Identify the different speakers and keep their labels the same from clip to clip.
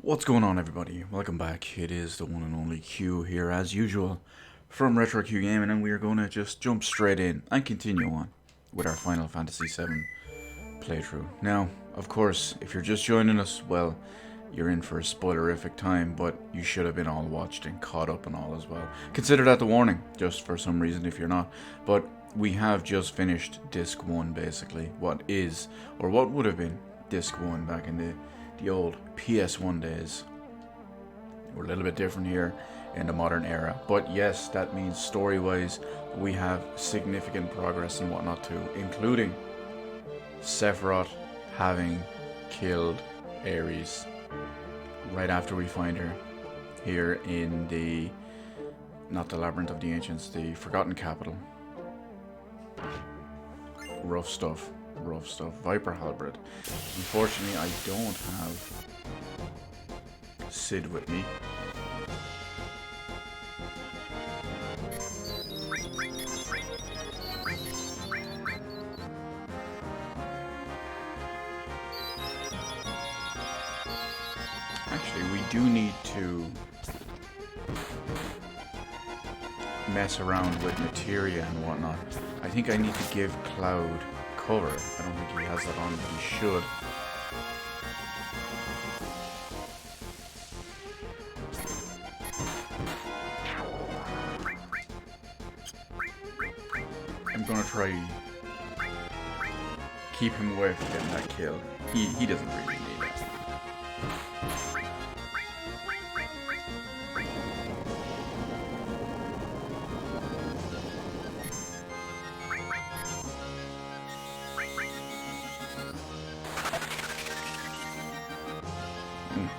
Speaker 1: What's going on, everybody? Welcome back. It is the one and only Q here, as usual, from Retro Q Gaming, and we are going to just jump straight in and continue on with our Final Fantasy VII playthrough. Now, of course, if you're just joining us, well, you're in for a spoilerific time, but you should have been all watched and caught up and all as well. Consider that the warning, just for some reason if you're not. But we have just finished Disc 1, basically. What is, or what would have been, Disc 1 back in the old PS1 days. We're a little bit different here in the modern era, but yes, that means story-wise we have significant progress and whatnot too, including Sephiroth having killed Ares right after we find her here in the, not the Labyrinth of the Ancients, the Forgotten Capital. Rough stuff. Rough stuff. Viper Halberd. Unfortunately, I don't have Sid with me. Actually, we do need to mess around with materia and whatnot. I think I need to give Cloud cover. I don't think he has that on, but he should. I'm gonna try keep him away from getting that kill. He doesn't really need it.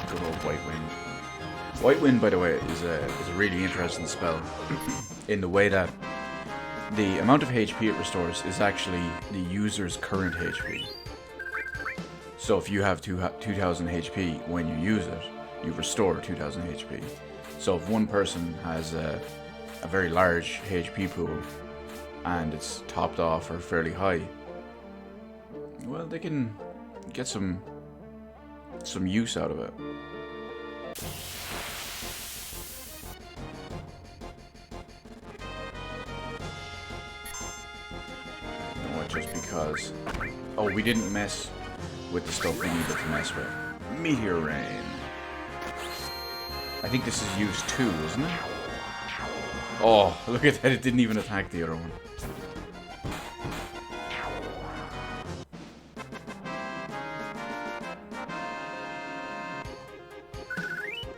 Speaker 1: Good old White Wind. White Wind, by the way, is a really interesting spell in the way that the amount of HP it restores is actually the user's current HP. So if you have 2000 HP when you use it, you restore 2000 HP. So if one person has a very large HP pool and it's topped off or fairly high, well, they can get some use out of it. You know what, just because... Oh, we didn't mess with the stuff we needed to mess with. Meteor Rain. I think this is use 2, isn't it? Oh, look at that, it didn't even attack the other one.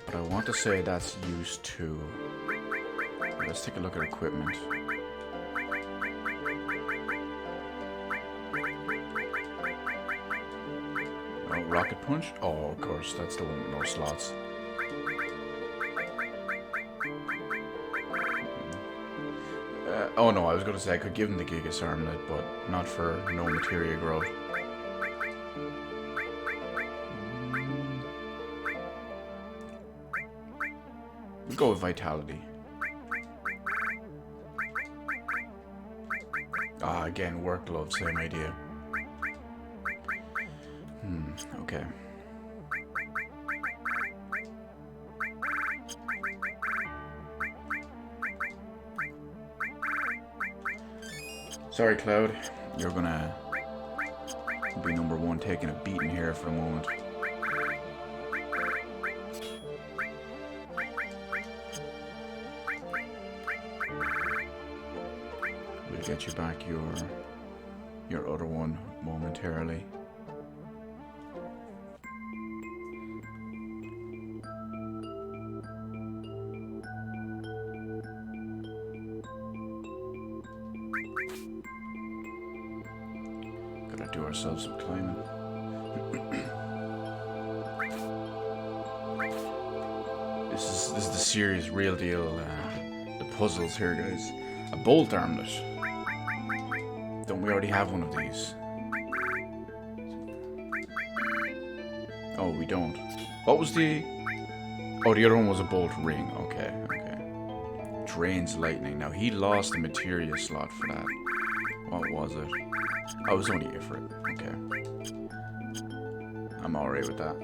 Speaker 1: But I want to say that's use 2. Let's take a look at equipment. Oh, Rocket Punch? Oh, of course, that's the one with no slots. Oh no, I was going to say I could give him the Gigas Armlet, but not for no materia growth. We'll go with Vitality. Ah, again, Work Glove, same idea. Okay. Sorry, Cloud. You're gonna be number 1 taking a beating here for a moment. We'll get you back your other one momentarily. Gotta do ourselves some climbing. This is the serious, real deal. The puzzles here, guys. A bolt armlet. Don't we already have one of these? Oh, we don't. What was the... Oh, the other one was a bolt ring. Okay, okay. Drains lightning. Now, he lost the materia slot for that. What was it? Oh, it was only Ifrit. Okay. I'm alright with that.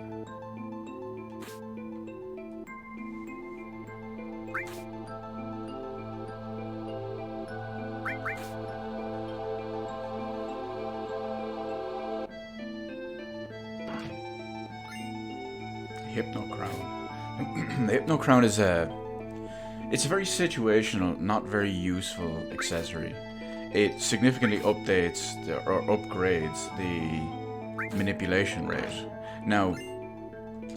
Speaker 1: Hypno Crown. The Hypno Crown is it's a very situational, not very useful accessory. It significantly updates or upgrades the manipulation rate. Now,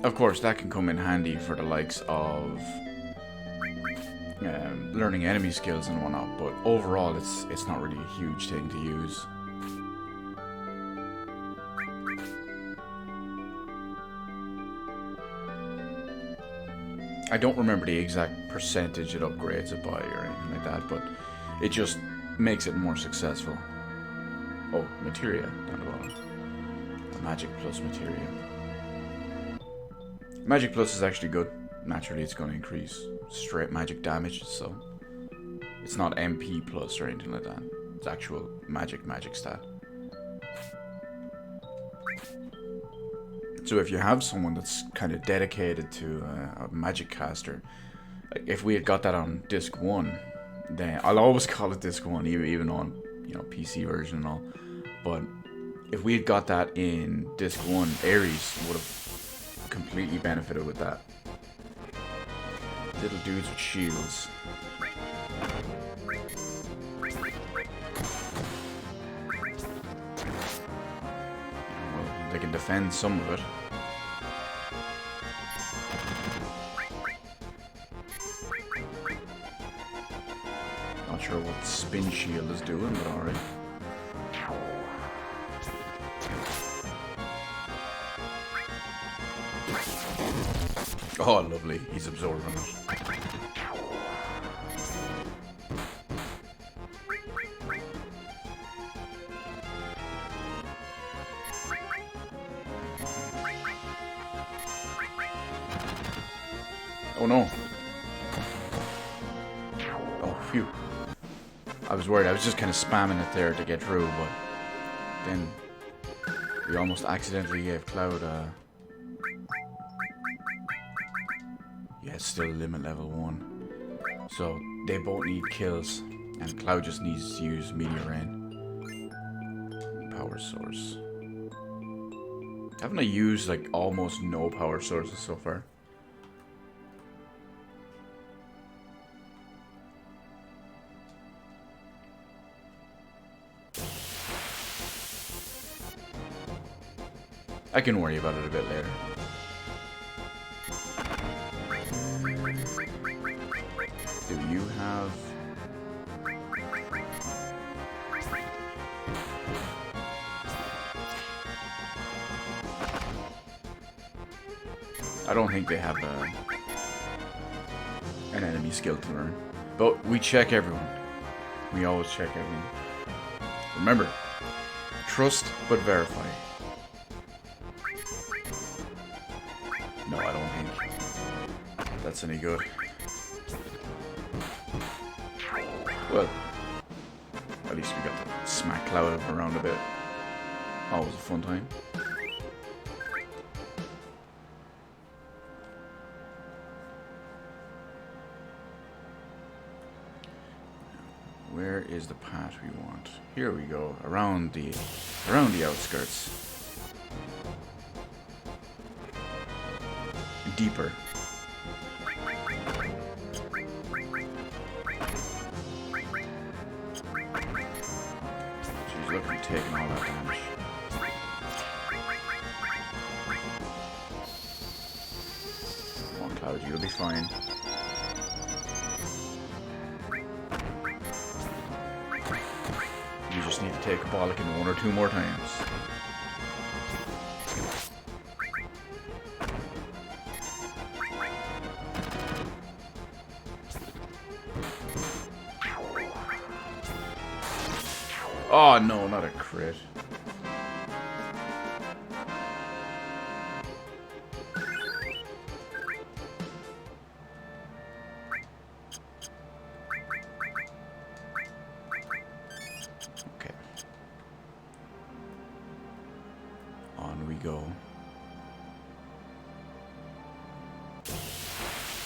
Speaker 1: of course, that can come in handy for the likes of learning enemy skills and whatnot, but overall it's not really a huge thing to use. I don't remember the exact percentage it upgrades it by or anything like that, but it just makes it more successful. Oh, materia down the bottom. Magic plus materia. Magic plus is actually good. Naturally, it's going to increase straight magic damage, so it's not MP plus or anything like that. It's actual magic stat. So if you have someone that's kind of dedicated to a magic caster, like if we had got that on disc 1, then I'll always call it disc 1, even on, you know, PC version and all. But if we had got that in disc 1, Ares would have completely benefited with that. Little dudes with shields. Well, they can defend some of it. Not sure what spin shield is doing, but alright. Oh, lovely. He's absorbing it. Oh no. Oh, phew. I was worried. I was just kind of spamming it there to get through, but then we almost accidentally gave Cloud yeah, it's still limit level 1. So they both need kills, and Cloud just needs to use Meteor Rain. Power source. Haven't I used like almost no power sources so far? I can worry about it a bit later. Do you have... I don't think they have an enemy skill to learn. But we check everyone. We always check everyone. Remember, trust but verify. No, I don't think that's any good. Well, at least we got to smack Cloud around a bit. Always a fun time. Where is the path we want? Here we go, around the outskirts. Deeper. She's looking at taking all that damage. Come on, Cloud, you'll be fine. You just need to take a Bollock 1 or 2 more times. Oh no, not a crit. Okay. On we go.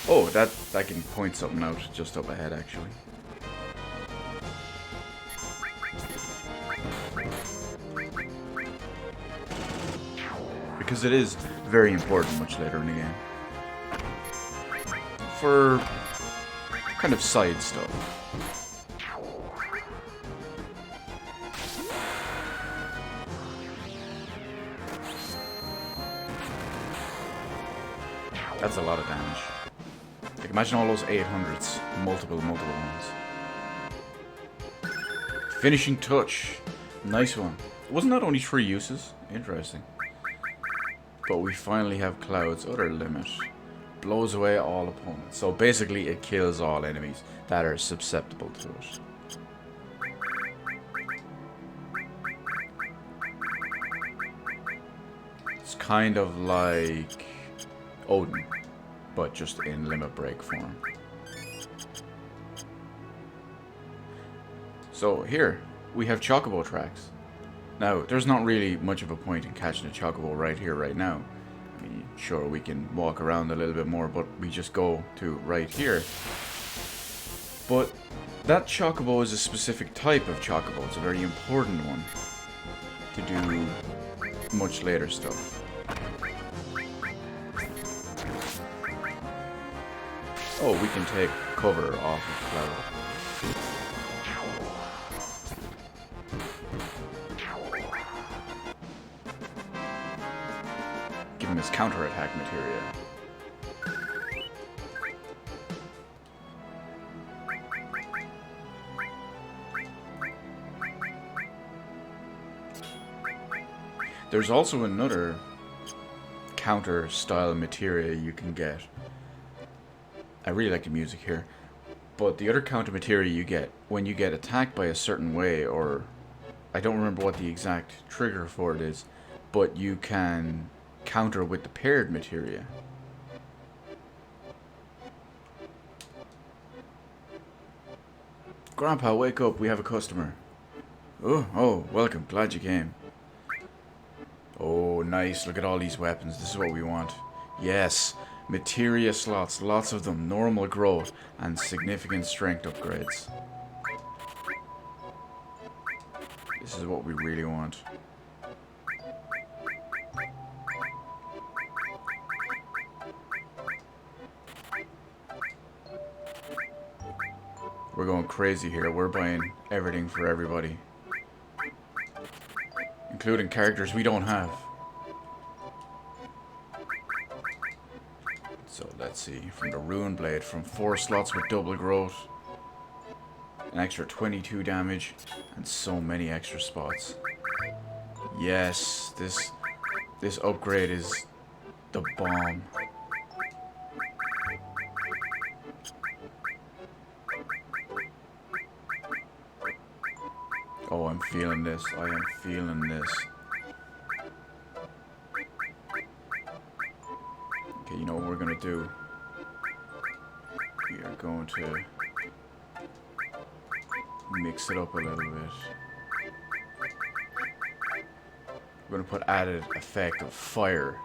Speaker 1: Oh, that can point something out just up ahead actually. Because it is very important much later in the game. For kind of side stuff. That's a lot of damage. Like, imagine all those 800s. Multiple ones. Finishing touch. Nice one. Wasn't that only 3 uses? Interesting. But we finally have Cloud's other limit. Blows away all opponents. So basically it kills all enemies that are susceptible to it. It's kind of like Odin, but just in limit break form. So here, we have Chocobo tracks. Now, there's not really much of a point in catching a Chocobo right here, right now. I mean, sure, we can walk around a little bit more, but we just go to right here. But that Chocobo is a specific type of Chocobo. It's a very important one to do much later stuff. Oh, we can take cover off of Cloud. Give him his counterattack materia. There's also another counter style materia you can get. I really like the music here. But the other counter materia you get when you get attacked by a certain way, or I don't remember what the exact trigger for it is, but you can counter with the paired materia. Grandpa, wake up, we have a customer. Oh, welcome, glad you came. Oh, nice, look at all these weapons, this is what we want. Yes, materia slots, lots of them, normal growth, and significant strength upgrades. This is what we really want. We're going crazy here. We're buying everything for everybody. Including characters we don't have. So let's see. From the Rune Blade, from 4 slots with double growth. An extra 22 damage. And so many extra spots. Yes, this upgrade is the bomb. Oh, I'm feeling this. I am feeling this. Okay, you know what we're gonna do? We are going to mix it up a little bit. We're gonna put added effect of fire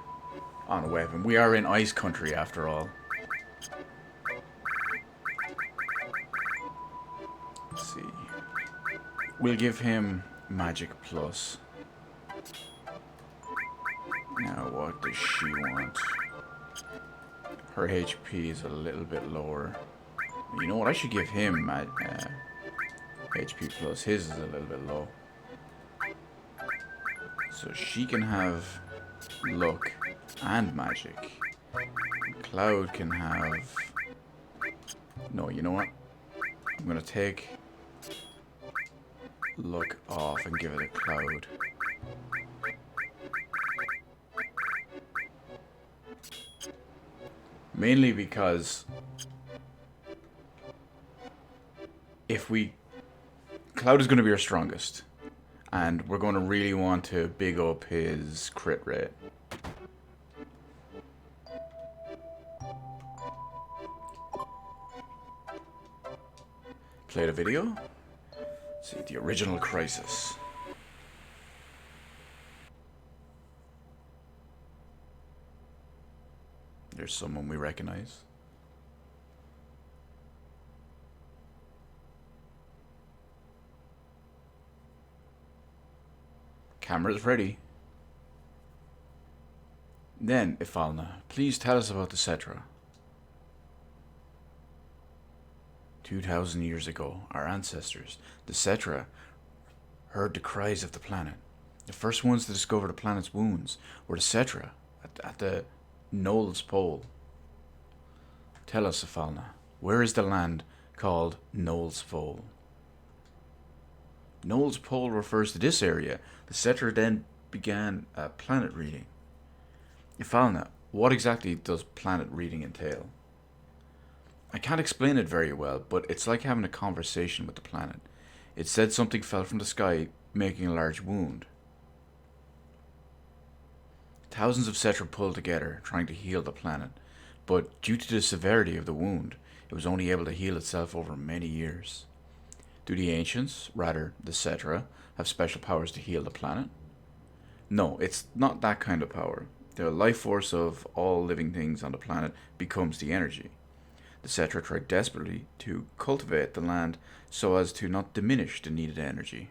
Speaker 1: on a weapon. We are in ice country after all. Let's see. We'll give him magic plus. Now what does she want? Her HP is a little bit lower. You know what? I should give him HP plus. His is a little bit low. So she can have luck and magic. Cloud can have... No, you know what? I'm gonna take luck off and give it a Cloud. Mainly because if we... Cloud is going to be our strongest. And we're going to really want to big up his crit rate. Play the video. Let's see, the original Crisis. There's someone we recognize. Camera's ready. Then, Ifalna, please tell us about the Cetra. 2,000 years ago, our ancestors, the Cetra, heard the cries of the planet. The first ones to discover the planet's wounds were the Cetra at the North Pole. Tell us, Ifalna, where is the land called North Pole? North Pole refers to this area. The Cetra then began planet reading. Ifalna, what exactly does planet reading entail? I can't explain it very well, but it's like having a conversation with the planet. It said something fell from the sky, making a large wound. Thousands of Cetra pulled together, trying to heal the planet, but due to the severity of the wound, it was only able to heal itself over many years. Do the ancients, rather the Cetra, have special powers to heal the planet? No, it's not that kind of power. The life force of all living things on the planet becomes the energy. The Cetra tried desperately to cultivate the land so as to not diminish the needed energy.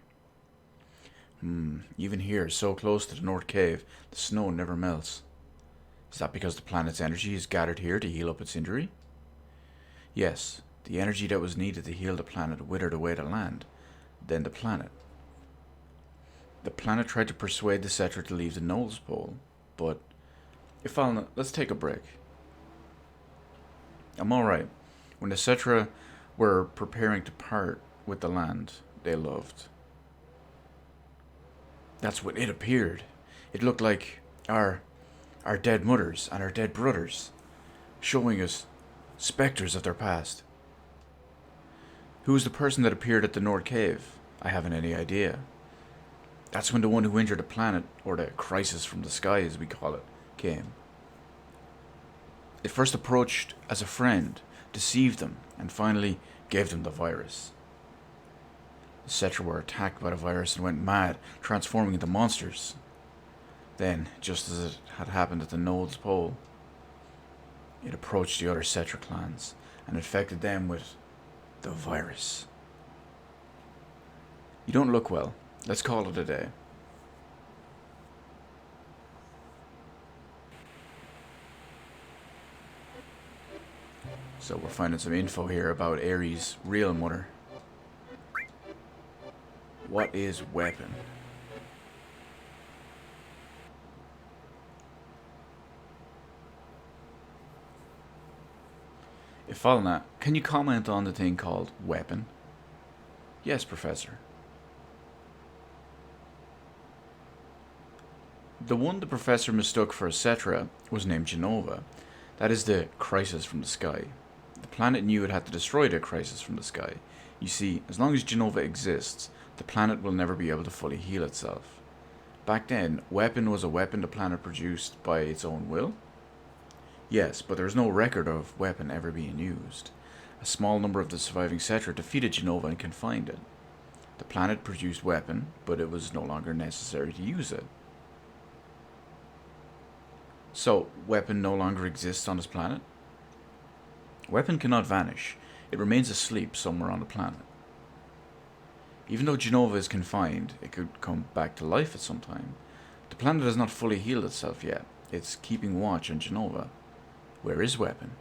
Speaker 1: Even here, so close to the North Cave, the snow never melts. Is that because the planet's energy is gathered here to heal up its injury? Yes, the energy that was needed to heal the planet withered away the land, then the planet. The planet tried to persuade the Cetra to leave the North Pole, but... Ifalna, let's take a break. I'm alright. When the Cetra were preparing to part with the land they loved, that's when it appeared. It looked like our dead mothers and our dead brothers, showing us specters of their past. Who was the person that appeared at the North Cave? I haven't any idea. That's when the one who injured the planet, or the crisis from the sky as we call it, came. It first approached as a friend, deceived them, and finally gave them the virus. The Cetra were attacked by the virus and went mad, transforming into monsters. Then, just as it had happened at the North Pole, it approached the other Cetra clans and infected them with the virus. You don't look well. Let's call it a day. So we're finding some info here about Ares' real mother. What is weapon? Ifalna, can you comment on the thing called weapon? Yes, Professor. The one the Professor mistook for a Cetra was named Genova. That is the crisis from the sky. The planet knew it had to destroy the crisis from the sky. You see, as long as Genova exists, the planet will never be able to fully heal itself. Back then, weapon was a weapon the planet produced by its own will? Yes, but there is no record of weapon ever being used. A small number of the surviving Cetra defeated Genova and confined it. The planet produced weapon, but it was no longer necessary to use it. So, weapon no longer exists on this planet? Weapon cannot vanish. It remains asleep somewhere on the planet. Even though Genova is confined, it could come back to life at some time. The planet has not fully healed itself yet. It's keeping watch on Genova. Where is weapon?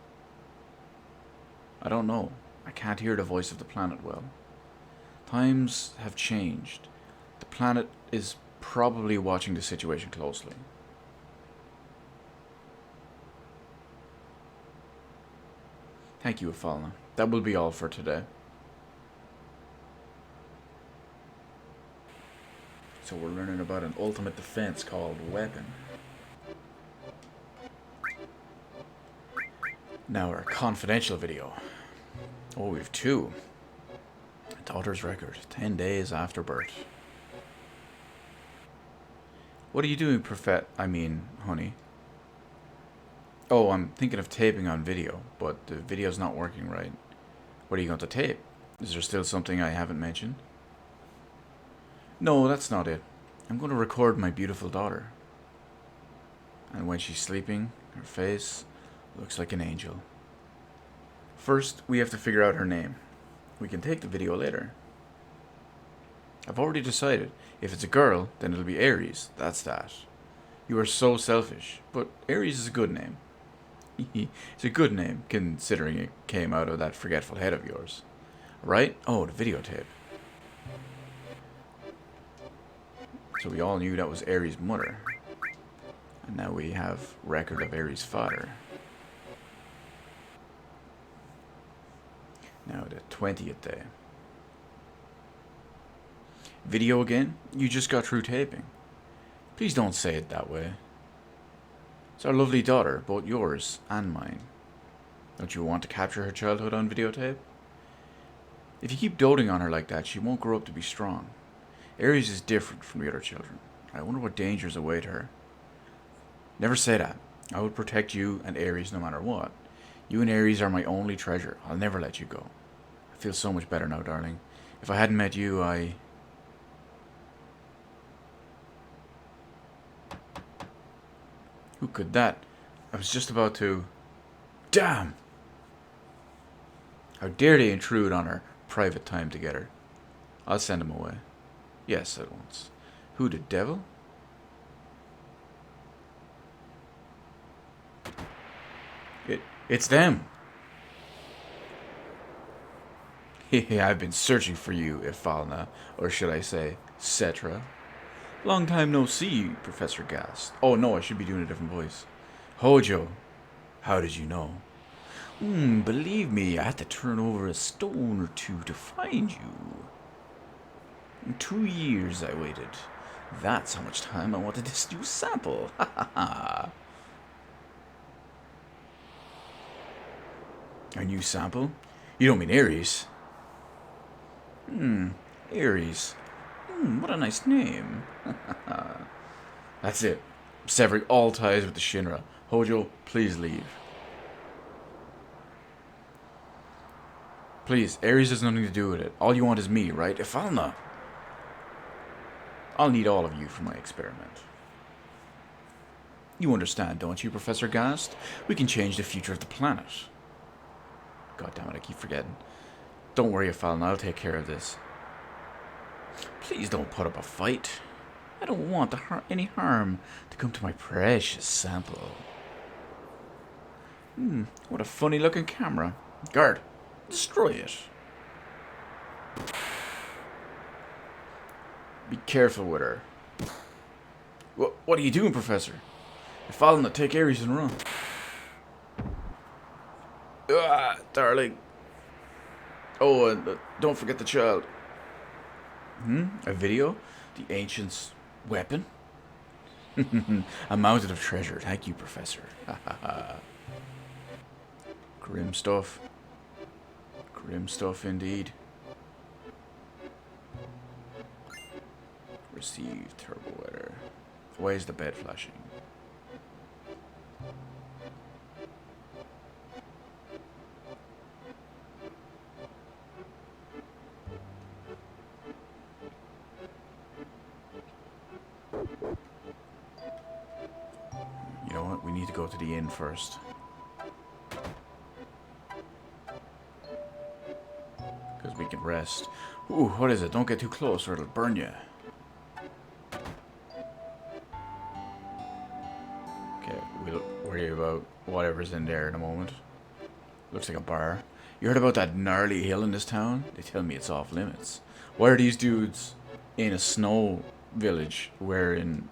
Speaker 1: I don't know. I can't hear the voice of the planet well. Times have changed. The planet is probably watching the situation closely. Thank you, Ifalna. That will be all for today. So we're learning about an ultimate defense called weapon. Now our confidential video. Oh, we have two. Daughter's record, 10 days after birth. What are you doing, honey? Oh, I'm thinking of taping on video, but the video's not working right. What are you going to tape? Is there still something I haven't mentioned? No, that's not it. I'm going to record my beautiful daughter. And when she's sleeping, her face looks like an angel. First, we have to figure out her name. We can take the video later. I've already decided. If it's a girl, then it'll be Ares. That's that. You are so selfish. But Aries is a good name. It's a good name, considering it came out of that forgetful head of yours. Right? Oh, the videotape. So we all knew that was Aries' mother. And now we have record of Aries' father. Now the 20th day. Video again? You just got through taping. Please don't say it that way. It's our lovely daughter, both yours and mine. Don't you want to capture her childhood on videotape? If you keep doting on her like that, she won't grow up to be strong. Aries is different from the other children. I wonder what dangers await her. Never say that. I will protect you and Aries no matter what. You and Aries are my only treasure. I'll never let you go. I feel so much better now, darling. If I hadn't met you, Who could that? I was just about to... Damn! How dare they intrude on our private time together? I'll send him away. Yes, at once. Who, the devil? It's them! I've been searching for you, Ifalna, or should I say, Cetra. Long time no see, Professor Gast. Oh no, I should be doing a different voice. Hojo, how did you know? Believe me, I had to turn over a stone or two to find you. 2 years I waited. That's how much time I wanted this new sample. Ha ha ha. A new sample? You don't mean Aries? Aries. What a nice name. That's it. Severing all ties with the Shinra. Hojo, please leave. Please, Aries has nothing to do with it. All you want is me, right? Ifalna. I'll need all of you for my experiment. You understand, don't you, Professor Gast? We can change the future of the planet. God damn it, I keep forgetting. Don't worry, Ifalna, I'll take care of this. Please don't put up a fight. I don't want any harm to come to my precious sample. What a funny looking camera. Guard, destroy it. Be careful with her. What are you doing, Professor? Ifalna, take Aries and run. Ah, darling. Oh, and don't forget the child. A video? The ancient's weapon? A mountain of treasure. Thank you, Professor. Grim stuff. Grim stuff indeed. Receive turbo weather. Why is the bed flashing? You know what? We need to go to the inn first. Because we can rest. Ooh, what is it? Don't get too close or it'll burn you. Okay, we'll worry about whatever's in there in a moment. Looks like a bar. You heard about that gnarly hill in this town? They tell me it's off limits. Why are these dudes in a snow village wearing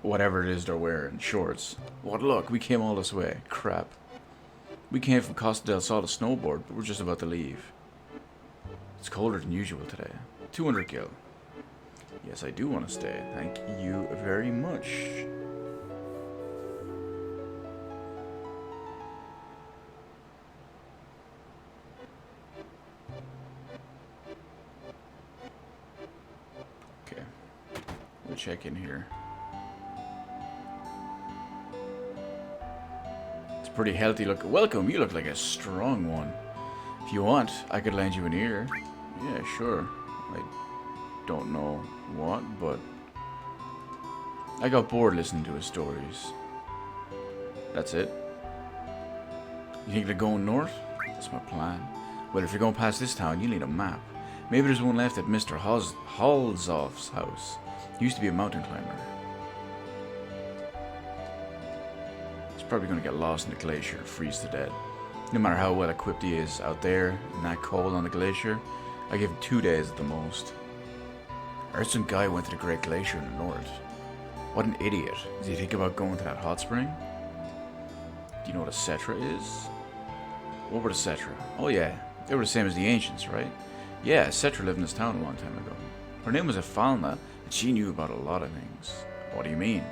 Speaker 1: whatever it is they're wearing? Shorts. What luck, we came all this way. Crap. We came from Costa del Sol to snowboard, but we're just about to leave. It's colder than usual today. 200 gil. Yes, I do want to stay. Thank you very much. Okay. We'll check in here. Pretty healthy look. Welcome, you look like a strong one. If you want, I could lend you an ear. Yeah, sure. I don't know what, but I got bored listening to his stories. That's it. You think they're going north? That's my plan. Well, if you're going past this town, you need a map. Maybe there's one left at Mr. Halzoff's house. He used to be a mountain climber. probably going to get lost in the glacier and freeze to death. No matter how well equipped he is out there in that cold on the glacier, I give him 2 days at the most. I heard some guy went to the Great Glacier in the north. What an idiot. Does he think about going to that hot spring? Do you know what a Cetra is? What were the Cetra? Oh yeah, they were the same as the ancients, right? Yeah, Cetra lived in this town a long time ago. Her name was Efalna, and she knew about a lot of things. What do you mean?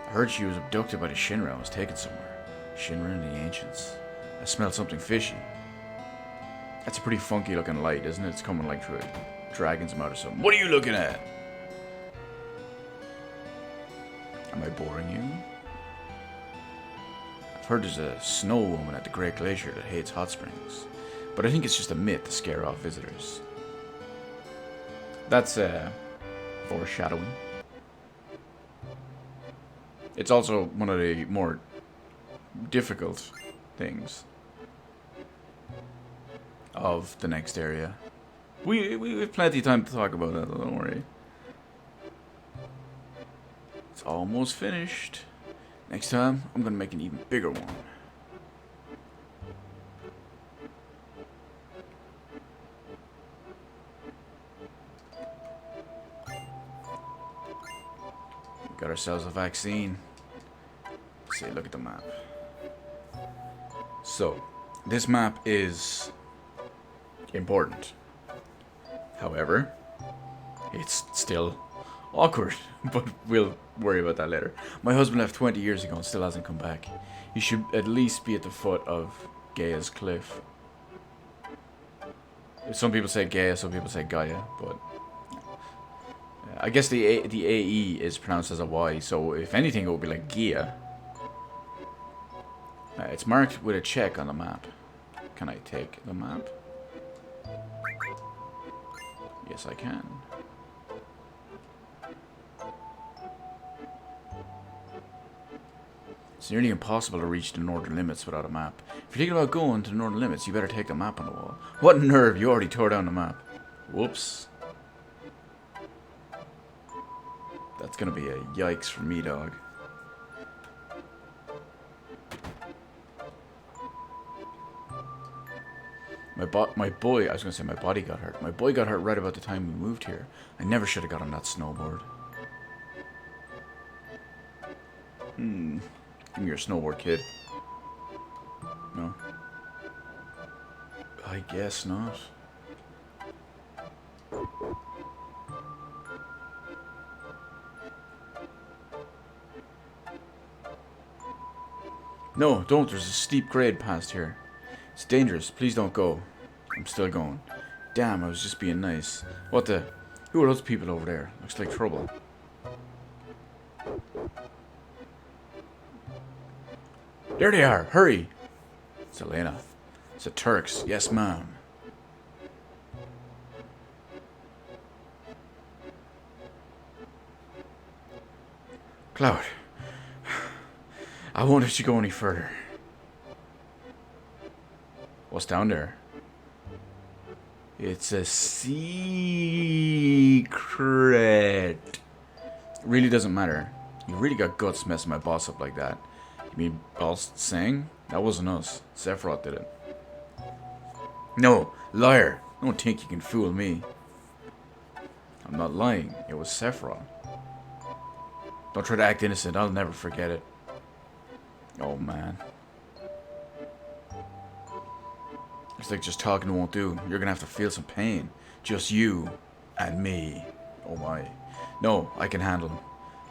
Speaker 1: I heard she was abducted by the Shinra and was taken somewhere. Shinra and the ancients. I smelled something fishy. That's a pretty funky looking light, isn't it? It's coming like through a dragon's mouth or something. What are you looking at? Am I boring you? I've heard there's a snow woman at the Great Glacier that hates hot springs. But I think it's just a myth to scare off visitors. That's foreshadowing. It's also one of the more difficult things of the next area. We have plenty of time to talk about that, don't worry. It's almost finished. Next time, I'm gonna make an even bigger one. Got ourselves a vaccine. Let's see, look at the map. So, this map is important. However, it's still awkward, but we'll worry about that later. My husband left 20 years ago and still hasn't come back. He should at least be at the foot of Gaia's cliff. Some people say Gaia, some people say Gaia, but I guess the AE is pronounced as a Y, so if anything it would be like Gaia. It's marked with a check on the map. Can I take the map? Yes, I can. It's nearly impossible to reach the northern limits without a map. If you're thinking about going to the northern limits, you better take the map on the wall. What nerve, you already tore down the map. Whoops. That's gonna be a yikes for me, dog. My boy got hurt. My boy got hurt right about the time we moved here. I never should have got on that snowboard. Give me your snowboard, kid. No? I guess not. No, don't. There's a steep grade past here. It's dangerous. Please don't go. I'm still going. Damn, I was just being nice. What the? Who are those people over there? Looks like trouble. There they are. Hurry. It's Elena. It's the Turks. Yes, ma'am. Cloud. I won't let you go any further. What's down there? It's a secret. It really doesn't matter. You really got guts messing my boss up like that. You mean boss saying? That wasn't us. Sephiroth did it. No, liar. Don't think you can fool me. I'm not lying. It was Sephiroth. Don't try to act innocent. I'll never forget it. Oh, man. It's like just talking won't do. You're gonna have to feel some pain. Just you and me. Oh my. No, I can handle him.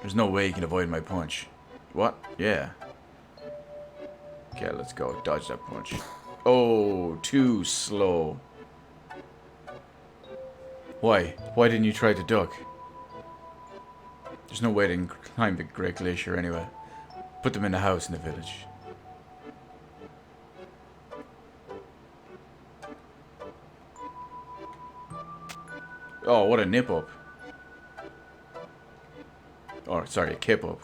Speaker 1: There's no way you can avoid my punch. What? Yeah. Okay, let's go. Dodge that punch. Oh, too slow. Why? Why didn't you try to duck? There's no way they can climb the Great Glacier anyway. Put them in the house in the village. Oh, what a nip up. Oh, sorry, a kip up.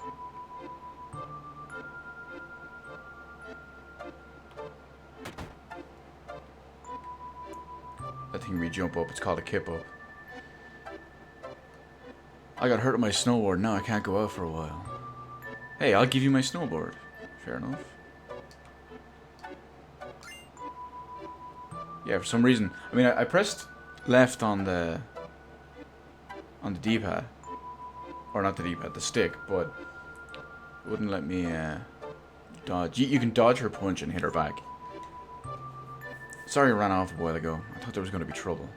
Speaker 1: That thing we jump up, it's called a kip up. I got hurt on my snowboard, now I can't go out for a while. Hey, I'll give you my snowboard. If Fair enough. Yeah, for some reason. I mean, I pressed left on the D-pad. Or not the D-pad, the stick, but it wouldn't let me dodge. You can dodge her punch and hit her back. Sorry I ran off a while ago. I thought there was going to be trouble.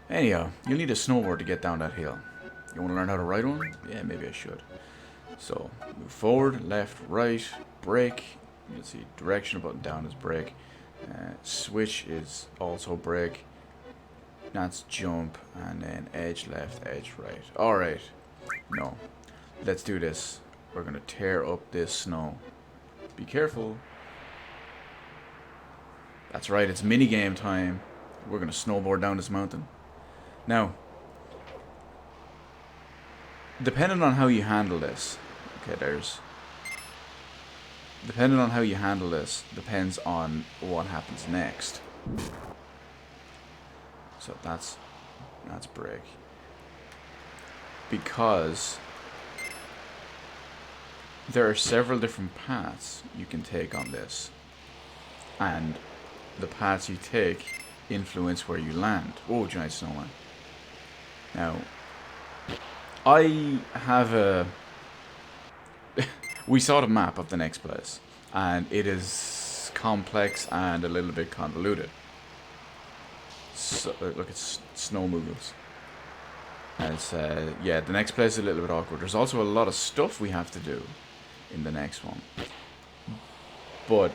Speaker 1: Anyhow, you'll need a snowboard to get down that hill. You want to learn how to ride one? Yeah, maybe I should. So, move forward, left, right, brake. You'll see direction button down is brake. Switch is also brake. That's jump, and then edge left, edge right. Alright. No. Let's do this. We're going to tear up this snow. Be careful. That's right, it's minigame time. We're going to snowboard down this mountain. Now, depending on how you handle this, depending on how you handle this, depends on what happens next. So that's brake. Because there are several different paths you can take on this. And the paths you take influence where you land. Oh, giant snowman. Now, I have a... we saw the map of the next place, and it is complex and a little bit convoluted. So, look, it's snow moogles. And it's, yeah, the next place is a little bit awkward. There's also a lot of stuff we have to do in the next one. But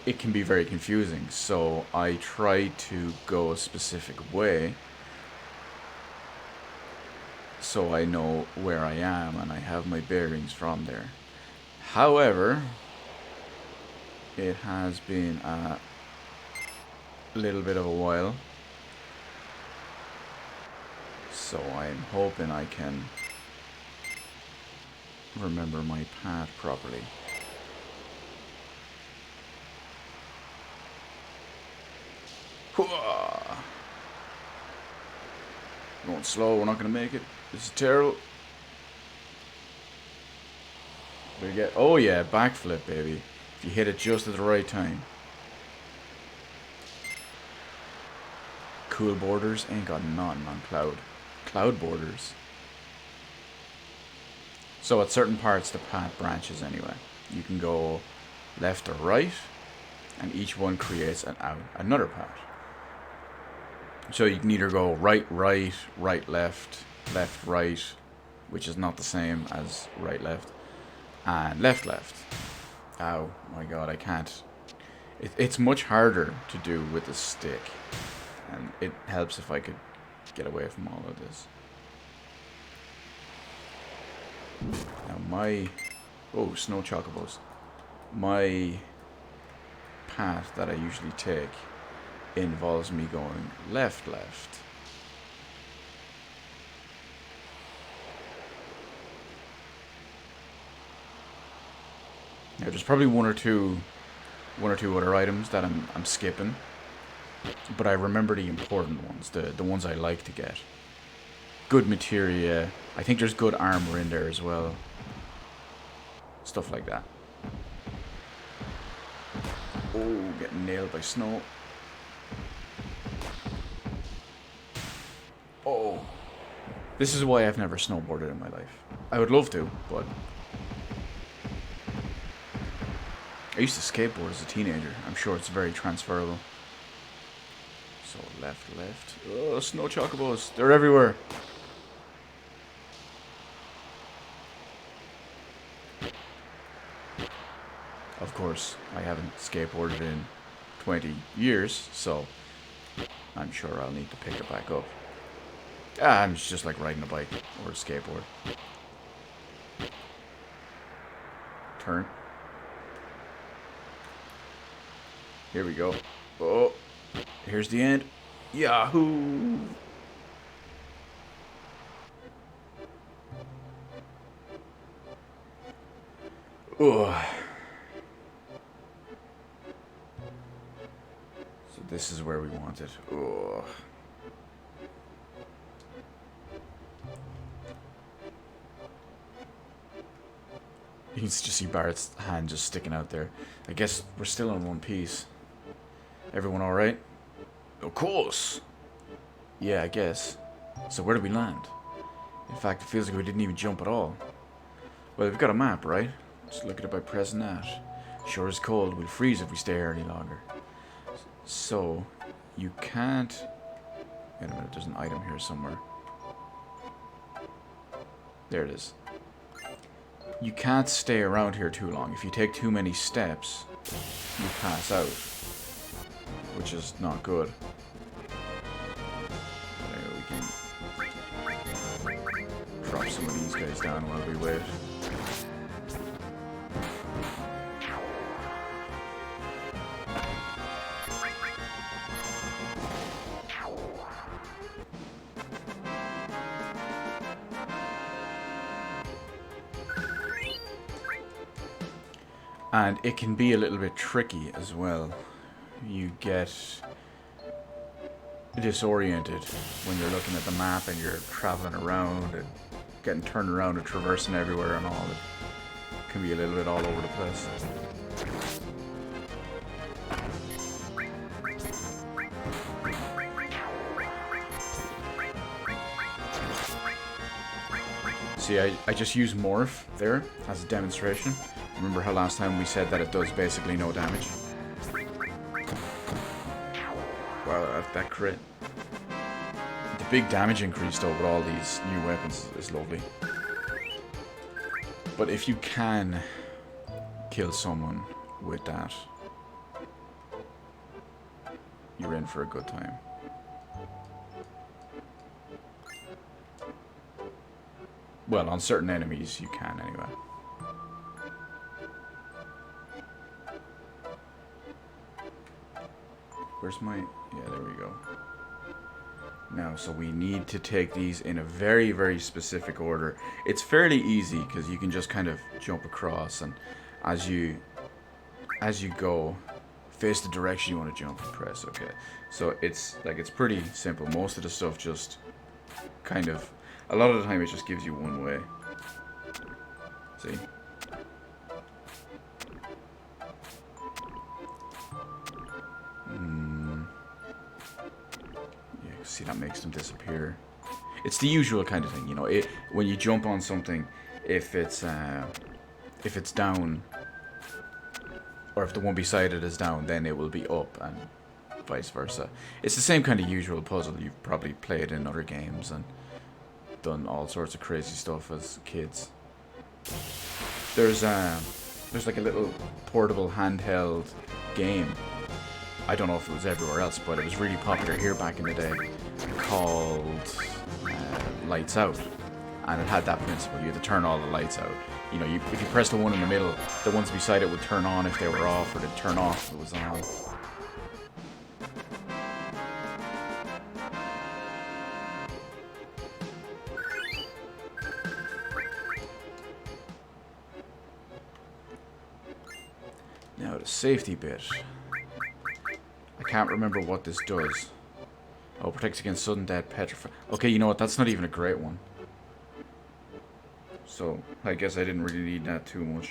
Speaker 1: it can be very confusing, so I try to go a specific way so I know where I am and I have my bearings from there. However, it has been a little bit of a while, so I'm hoping I can remember my path properly. Going slow, we're not gonna make it. This is terrible. We get, oh yeah, backflip, baby. If you hit it just at the right time. Cool borders ain't got nothing on cloud borders. So at certain parts the path branches anyway. You can go left or right, and each one creates another path. So you can either go right, right, right, left, left, right, which is not the same as right, left, and left, left. Oh my god, I can't. It's much harder to do with the stick, and it helps if I could get away from all of this. Now my... oh, snow chocobos. My path that I usually take involves me going left, left. Now there's probably one or two other items that I'm skipping, but I remember the important ones, the ones I like to get. Good materia. I think there's good armor in there as well. Stuff like that. Oh, getting nailed by snow. Oh. This is why I've never snowboarded in my life. I would love to, but... I used to skateboard as a teenager. I'm sure it's very transferable. So, left, left. Oh, snow chocobos. They're everywhere. Of course, I haven't skateboarded in 20 years, so I'm sure I'll need to pick it back up. It's just like riding a bike or a skateboard. Turn. Here we go. Oh, here's the end. Yahoo! Ugh. So this is where we want it. Ugh. You can just see Barrett's hand just sticking out there. I guess we're still in one piece. Everyone alright? Of course! Yeah, I guess. So where did we land? In fact, it feels like we didn't even jump at all. Well, we've got a map, right? Just look at it by pressing that. Sure as cold, we'll freeze if we stay here any longer. So, you can't... Wait a minute, there's an item here somewhere. There it is. You can't stay around here too long. If you take too many steps, you pass out. Which is not good. There we can drop some of these guys down while we wait. And it can be a little bit tricky as well. You get disoriented when you're looking at the map and you're traveling around and getting turned around and traversing everywhere and all. It can be a little bit all over the place. See, I just used Morph there as a demonstration. Remember how last time we said that it does basically no damage? Wow, that crit. The big damage increase though with all these new weapons is lovely. But if you can kill someone with that, you're in for a good time. Well, on certain enemies you can anyway. Where's my... Yeah, there we go. Now, so we need to take these in a very, very specific order. It's fairly easy, because you can just kind of jump across, and as you go, face the direction you want to jump and press, okay. So it's pretty simple. Most of the stuff just kind of... A lot of the time it just gives you one way. See? See, that makes them disappear. It's the usual kind of thing, you know. When you jump on something, if it's down, or if the one beside it is down, then it will be up, and vice versa. It's the same kind of usual puzzle you've probably played in other games and done all sorts of crazy stuff as kids. There's like a little portable handheld game. I don't know if it was everywhere else, but it was really popular here back in the day, called Lights Out. And it had that principle. You had to turn all the lights out. You know, if you press the one in the middle, the ones beside it would turn on if they were off, or they'd turn off if it was on. Now the safety bit. I can't remember what this does. Oh, protects against sudden death, petrify. Okay, you know what? That's not even a great one. So, I guess I didn't really need that too much.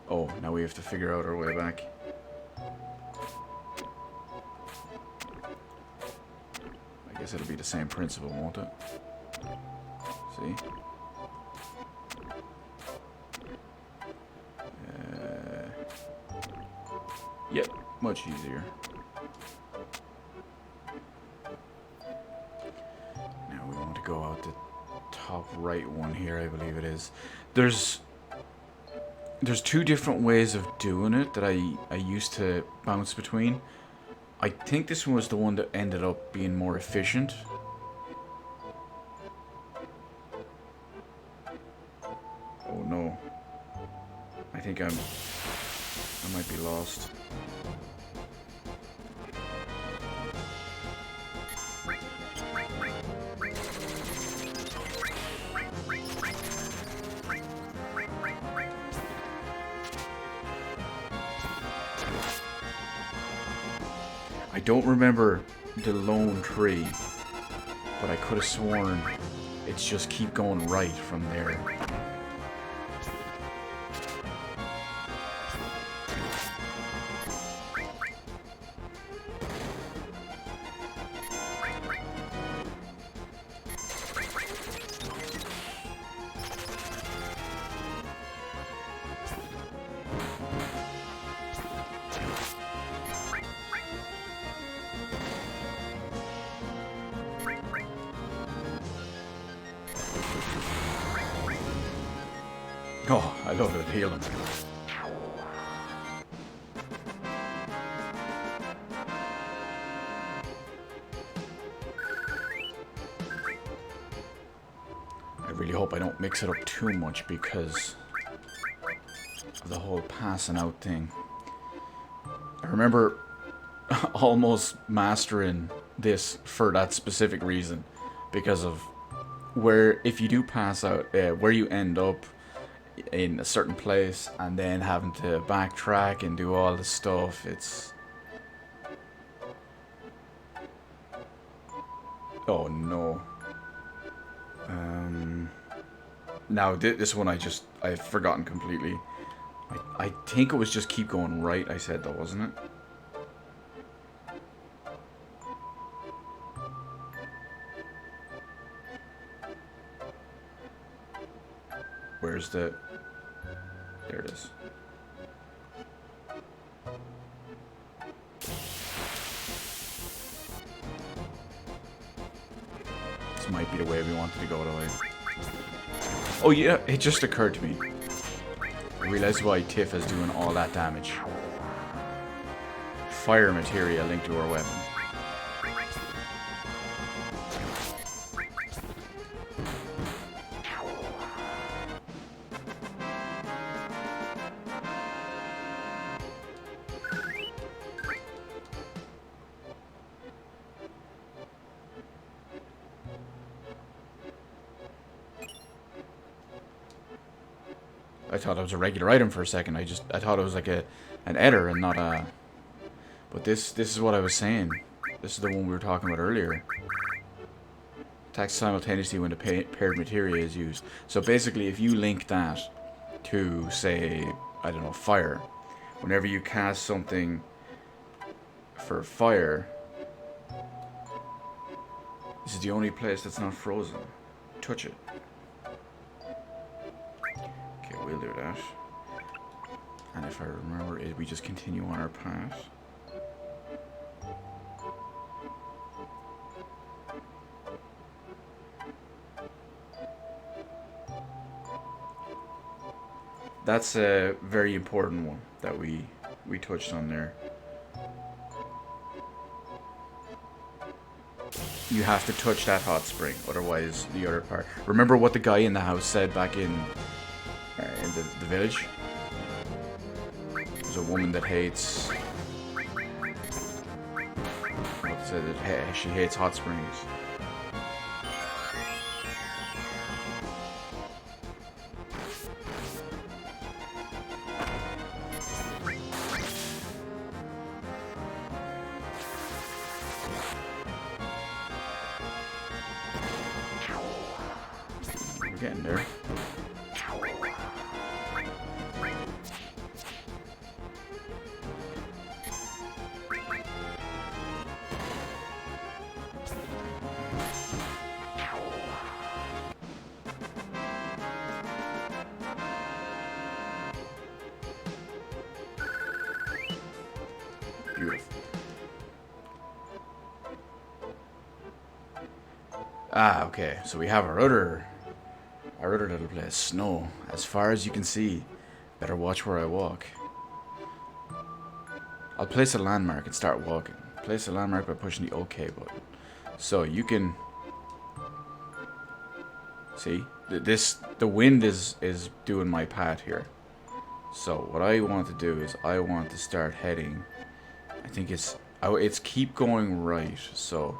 Speaker 1: Oh, now we have to figure out our way back. I guess it'll be the same principle, won't it? See? Yep, much easier. Now we want to go out the top right one here, I believe it is. There's two different ways of doing it that I used to bounce between. I think this one was the one that ended up being more efficient. Oh no. I think I might be lost. I don't remember the lone tree. But I could have sworn it's just keep going right from there. Oh, I love it healing. I really hope I don't mix it up too much because of the whole passing out thing. I remember almost mastering this for that specific reason, because of where if you do pass out, where you end up in a certain place and then having to backtrack and do all the stuff. It's... oh no. Now this one I've forgotten completely. I think it was just keep going right, I said though, wasn't it? Where's the... there it is. This might be the way we wanted to go, though. Oh yeah, it just occurred to me. I realized why Tiff is doing all that damage. Fire materia linked to her weapon. I thought it was a regular item for a second. I thought it was like an Eder and not a... But this is what I was saying. This is the one we were talking about earlier. Attacks simultaneously when the paired materia is used. So basically, if you link that to, say, I don't know, fire, whenever you cast something for fire, this is the only place that's not frozen. Touch it. Okay, we'll do that. And if I remember it, we just continue on our path. That's a very important one that we touched on there. You have to touch that hot spring, otherwise the other part. Remember what the guy in the house said back in the village? There's a woman that hates... what said it? Hey, she hates hot springs. We're getting there. Beautiful. Ah, okay. So we have our other little place, snow, as far as you can see. Better watch where I walk. I'll place a landmark and start walking. Place a landmark by pushing the OK button. So you can see the wind is doing my path here. So what I want to do is I want to start heading. I think it's keep going right. So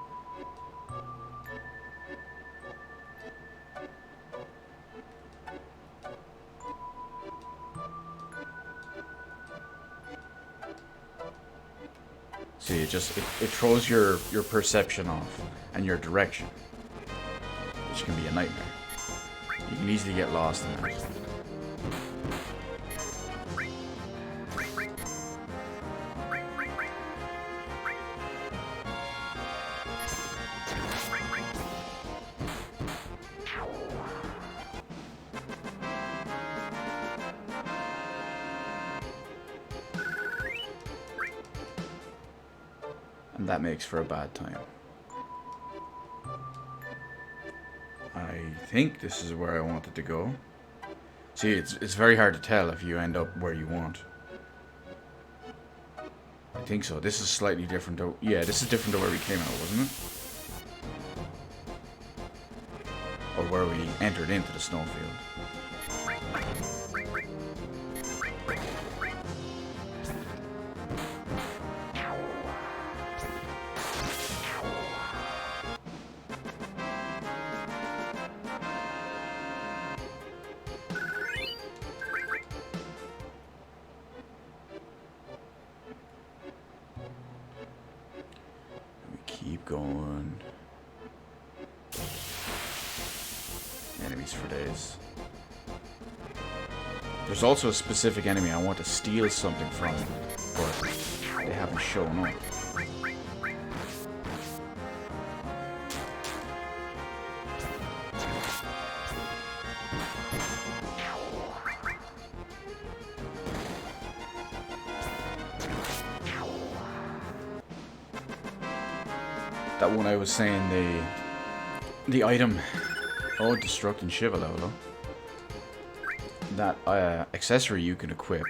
Speaker 1: see, it throws your perception off and your direction. which can be a nightmare. You can easily get lost in that. And that makes for a bad time. I think this is where I wanted to go. See, it's very hard to tell if you end up where you want. I think so. This is slightly different to... Yeah, this is different to where we came out, wasn't it? Or where we entered into the snowfield. Keep going. Enemies for days. There's also a specific enemy I want to steal something from, but they haven't shown up. That one I was saying, the item, oh, Destruct and Shiva level up. That accessory you can equip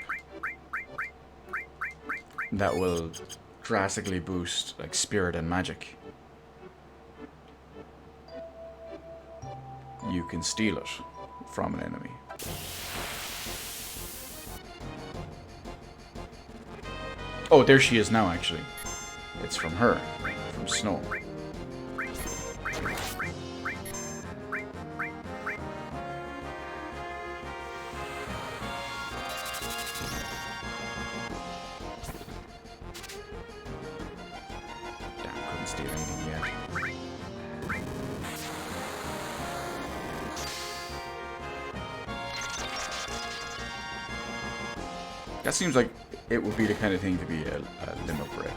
Speaker 1: that will drastically boost like spirit and magic. You can steal it from an enemy. Oh, there she is now, actually. It's from her, from Snow. Steal anything yet. That seems like it would be the kind of thing to be a limo break.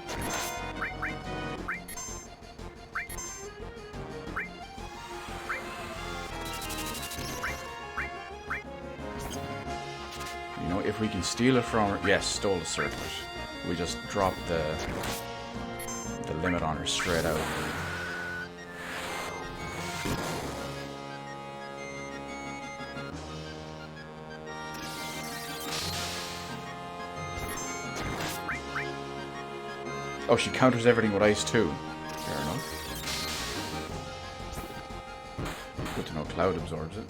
Speaker 1: You know, if we can steal it from her... Yes, stole a circlet. We just drop the limit on her straight out. Oh, she counters everything with ice too. Fair enough. Good to know Cloud absorbs it.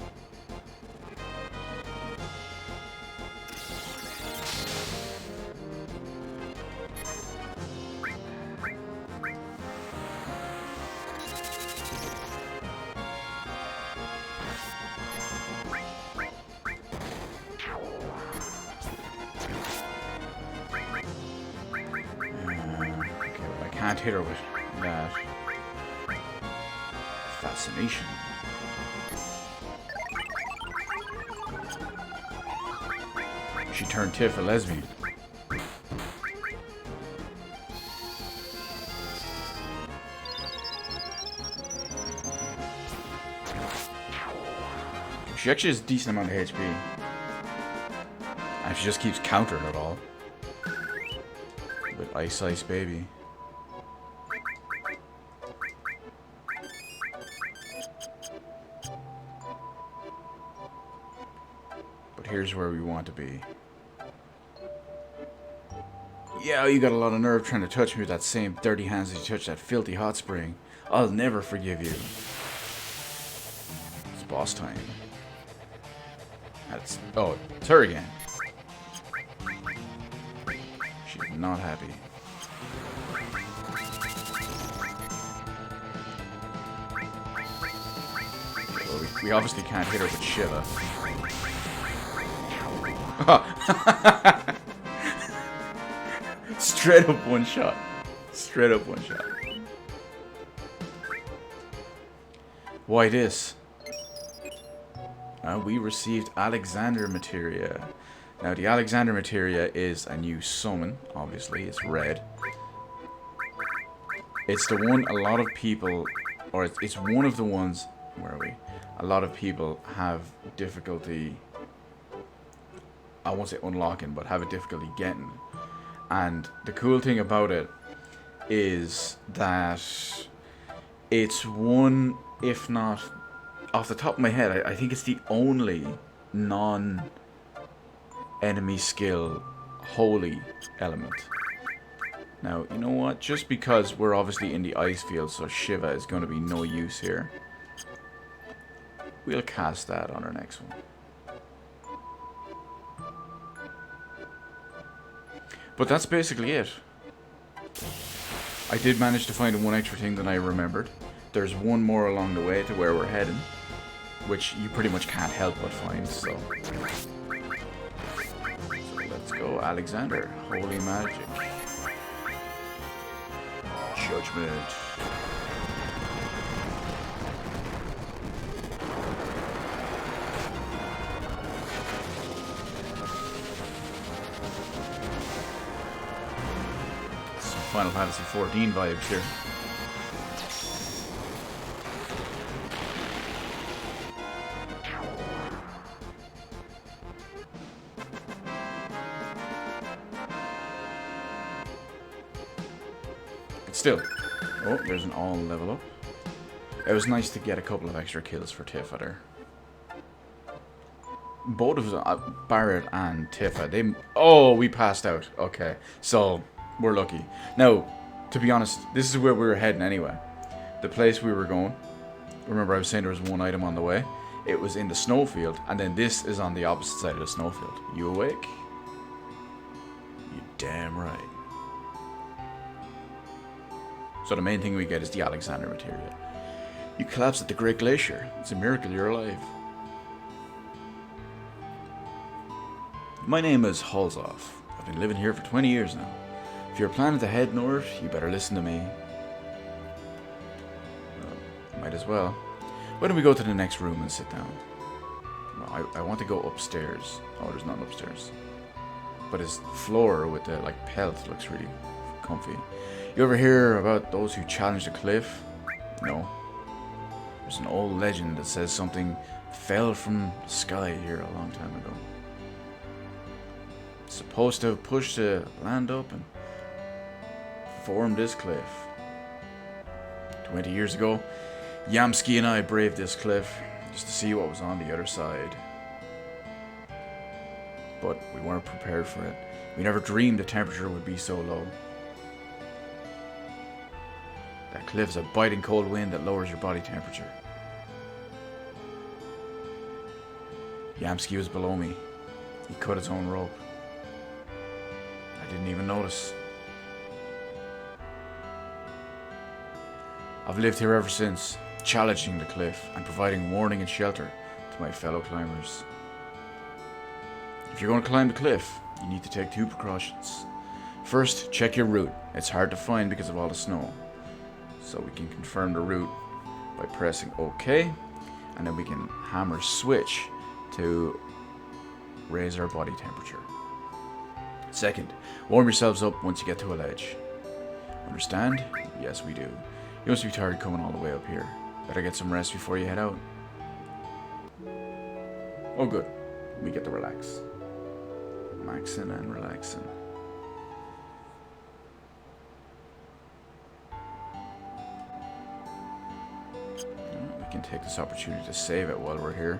Speaker 1: Can't hit her with that. Fascination. She turned Tiff a lesbian. She actually has a decent amount of HP. And she just keeps countering it all. With Ice Ice Baby. But here's where we want to be. Yeah, you got a lot of nerve trying to touch me with that same dirty hands that you touched that filthy hot spring. I'll never forgive you. It's boss time. That's... Oh, it's her again. She's not happy. Well, we obviously can't hit her with Shiva. Straight up one shot. Straight up one shot. Why this? We received Alexander Materia. Now, the Alexander Materia is a new summon, obviously. It's red. It's the one a lot of people, or it's one of the ones, where are we? A lot of people have difficulty, I won't say unlocking, but have a difficulty getting. And the cool thing about it is that it's one, if not, off the top of my head, I think it's the only non-enemy skill holy element. Now, you know what? Just because we're obviously in the ice field, so Shiva is going to be no use here. We'll cast that on our next one. But that's basically it. I did manage to find one extra thing that I remembered. There's one more along the way to where we're heading, which you pretty much can't help but find, so let's go, Alexander. Holy magic. Judgment. Some Final Fantasy 14 vibes here. Still, oh, there's an all level up. It was nice to get a couple of extra kills for Tifa there. Both of them, Barret and Tifa, they... Oh, we passed out. Okay, so we're lucky. Now, to be honest, this is where we were heading anyway. The place we were going. Remember I was saying there was one item on the way? It was in the snowfield, and then this is on the opposite side of the snowfield. You awake? You damn right. So the main thing we get is the Alexander Materia. You collapsed at the Great Glacier. It's a miracle you're alive. My name is Halsov. I've been living here for 20 years now. If you're planning to head north, you better listen to me. Might as well. Why don't we go to the next room and sit down? Well, I want to go upstairs. Oh, there's nothing upstairs. But his floor with the pelt looks really comfy. You ever hear about those who challenge the cliff? No. There's an old legend that says something fell from the sky here a long time ago. It's supposed to have pushed the land up and formed this cliff. 20 years ago, Yamsky and I braved this cliff just to see what was on the other side. But we weren't prepared for it. We never dreamed the temperature would be so low. That cliff is a biting cold wind that lowers your body temperature. Yamsky was below me. He cut his own rope. I didn't even notice. I've lived here ever since, challenging the cliff and providing warning and shelter to my fellow climbers. If you're going to climb the cliff, you need to take 2 precautions. First, check your route. It's hard to find because of all the snow. So we can confirm the route by pressing OK, and then we can hammer switch to raise our body temperature. Second, warm yourselves up once you get to a ledge. Understand? Yes, we do. You must be tired coming all the way up here. Better get some rest before you head out. Oh good, we get to relax. Maxing and relaxing. We can take this opportunity to save it while we're here.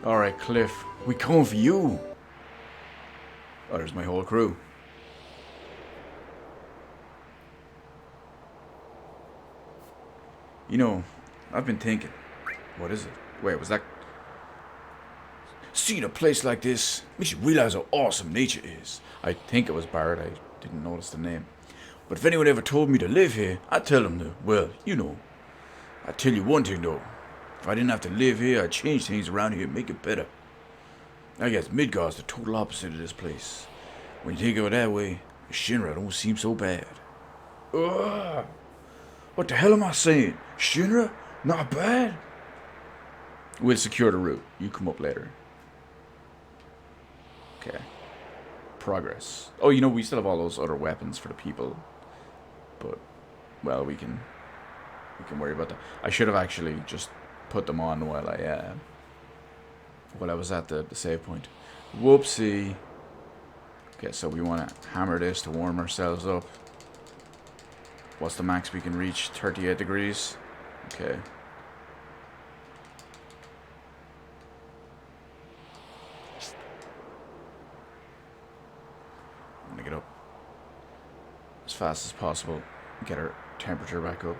Speaker 1: Alright, Cliff, we coming for you. Oh, there's my whole crew. You know, I've been thinking. What is it? Wait, was that... Seeing a place like this makes you realize how awesome nature is. I think it was Barret, I didn't notice the name. But if anyone ever told me to live here, I'd tell them to, well, you know. I'd tell you one thing though. If I didn't have to live here, I'd change things around here and make it better. I guess Midgard's the total opposite of this place. When you think of it that way, Shinra don't seem so bad. Ugh. What the hell am I saying? Shinra? Not bad? We'll secure the route. You come up later. Okay. Progress. Oh, you know, we still have all those other weapons for the people. But, well, we can worry about that. I should have actually just put them on while I was at the save point. Whoopsie. Okay, so we want to hammer this to warm ourselves up. What's the max we can reach? 38 degrees. Okay. I'm gonna get up as fast as possible. Get our temperature back up.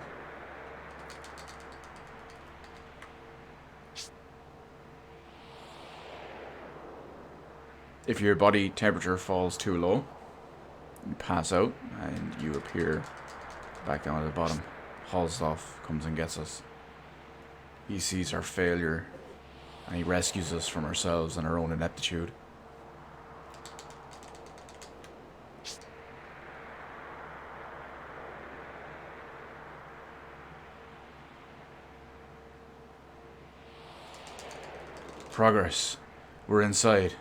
Speaker 1: If your body temperature falls too low, you pass out and you appear back down at the bottom. Halsdorf comes and gets us. He sees our failure and he rescues us from ourselves and our own ineptitude. Progress. We're inside.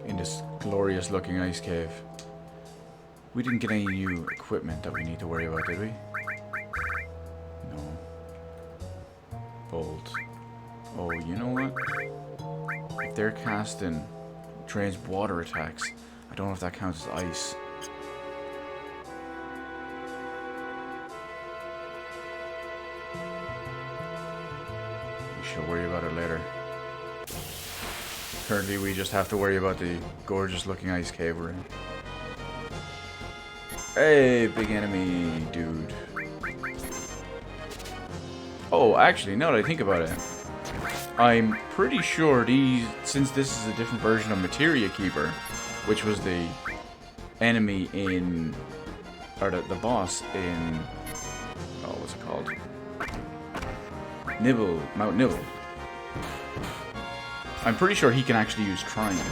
Speaker 1: In this glorious looking ice cave. We didn't get any new equipment that we need to worry about, did we? No. Bolt. Oh, you know what? If they're casting trains water attacks, I don't know if that counts as ice. We shall worry about it later. Currently, we just have to worry about the gorgeous looking ice cave we're in. Hey, big enemy, dude. Oh, actually, now that I think about it, I'm pretty sure since this is a different version of Materia Keeper, which was the enemy in, or the boss in, oh, what's it called? Mount Nibble. I'm pretty sure he can actually use triangle.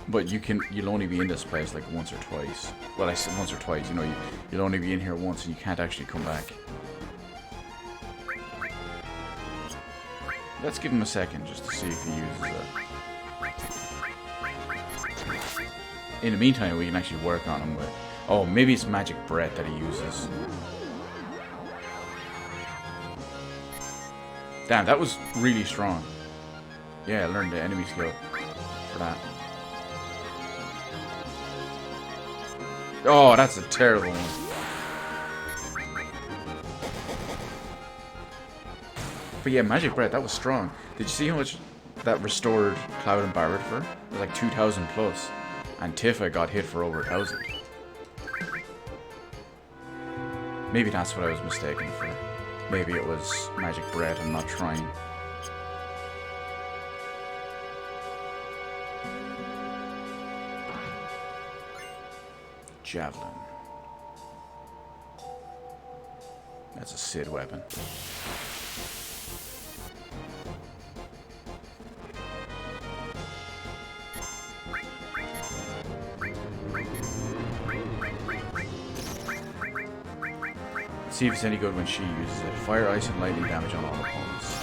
Speaker 1: But you'll only be in this place like once or twice. Well, I said once or twice, you know, you'll only be in here once and you can't actually come back. Let's give him a second just to see if he uses it. In the meantime, we can actually work on him with... Oh, maybe it's magic breath that he uses. Damn, that was really strong. Yeah, I learned the enemy skill for that. Oh, that's a terrible one. But yeah, Magic Breath, that was strong. Did you see how much that restored Cloud and Barrett for? It was like 2,000 plus. And Tifa got hit for over 1,000. Maybe that's what I was mistaken for. Maybe it was Magic Breath and not trying. Javelin. That's a Sid weapon. See if it's any good when she uses it. Fire, ice, and lightning damage on all opponents.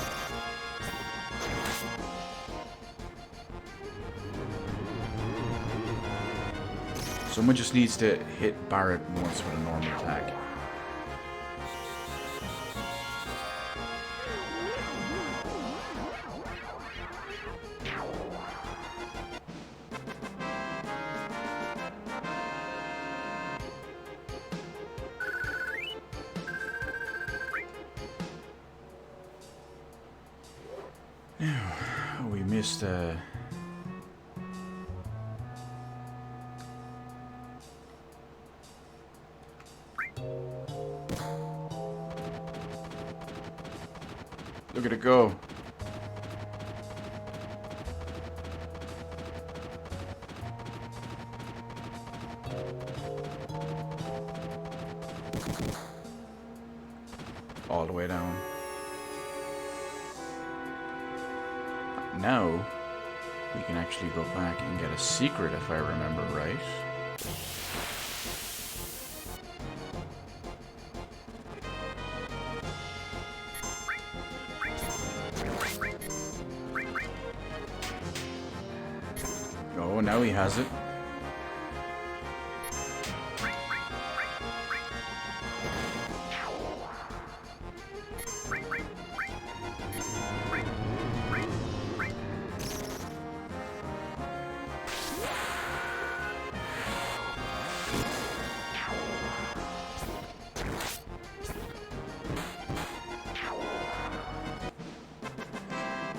Speaker 1: Someone just needs to hit Barrett once with a normal attack. We missed look at it go. All the way down. Now, we can actually go back and get a secret if I remember right. Oh, now he has it.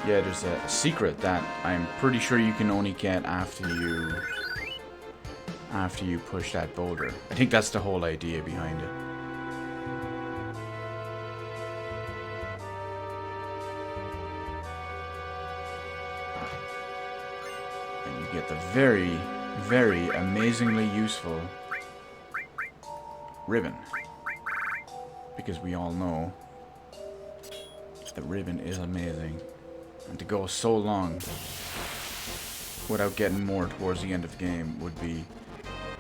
Speaker 1: Yeah, there's a secret that I'm pretty sure you can only get after you push that boulder. I think that's the whole idea behind it. And you get the very, very amazingly useful ribbon. Because we all know the ribbon is amazing. And to go so long without getting more towards the end of the game would be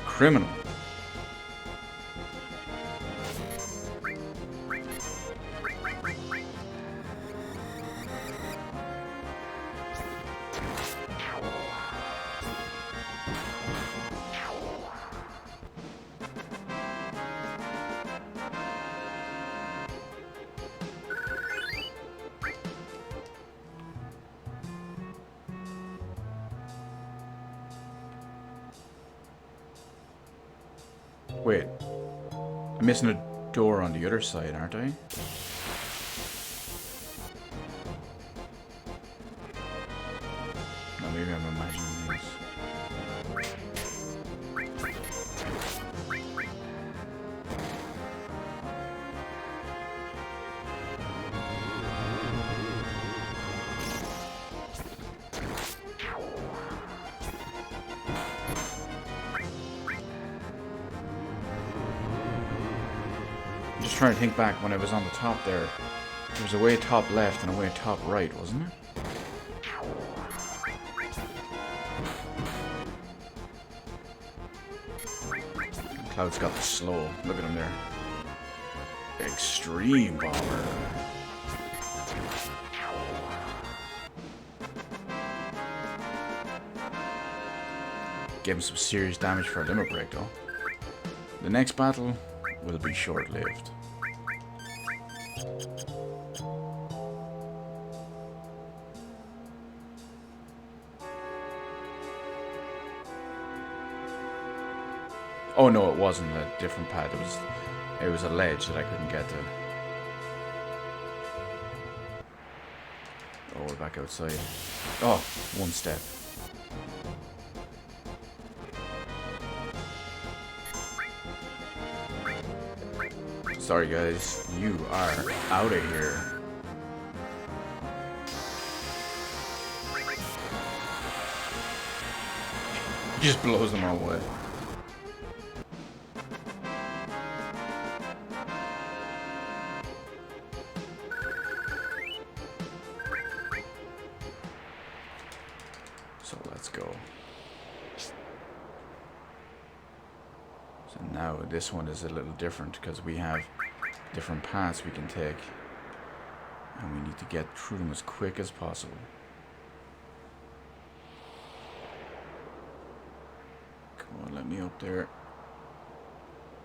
Speaker 1: criminal. Wait, I'm missing a door on the other side, aren't I? No, maybe I'm imagining this. I'm just trying to think back when I was on the top there. There was a way top left and a way top right, wasn't it? Cloud's got the slow. Look at him there. Extreme bomber. Gave him some serious damage for a limit break though. The next battle will be short-lived. Oh no, it wasn't a different path. It was a ledge that I couldn't get to. Oh, we're back outside. Oh, one step. Sorry guys, you are out of here. He just blows them all away. So let's go. So now this one is a little different because we have different paths we can take. And we need to get through them as quick as possible. Come on, let me up there.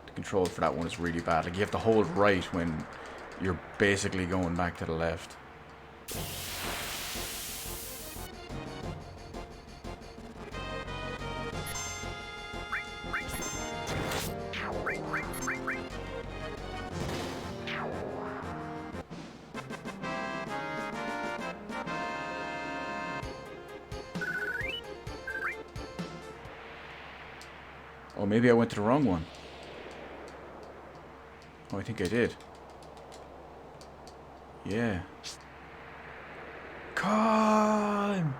Speaker 1: The control for that one is really bad. Like you have to hold right when you're basically going back to the left. Oh, maybe I went to the wrong one. Oh, I think I did. Yeah. Come!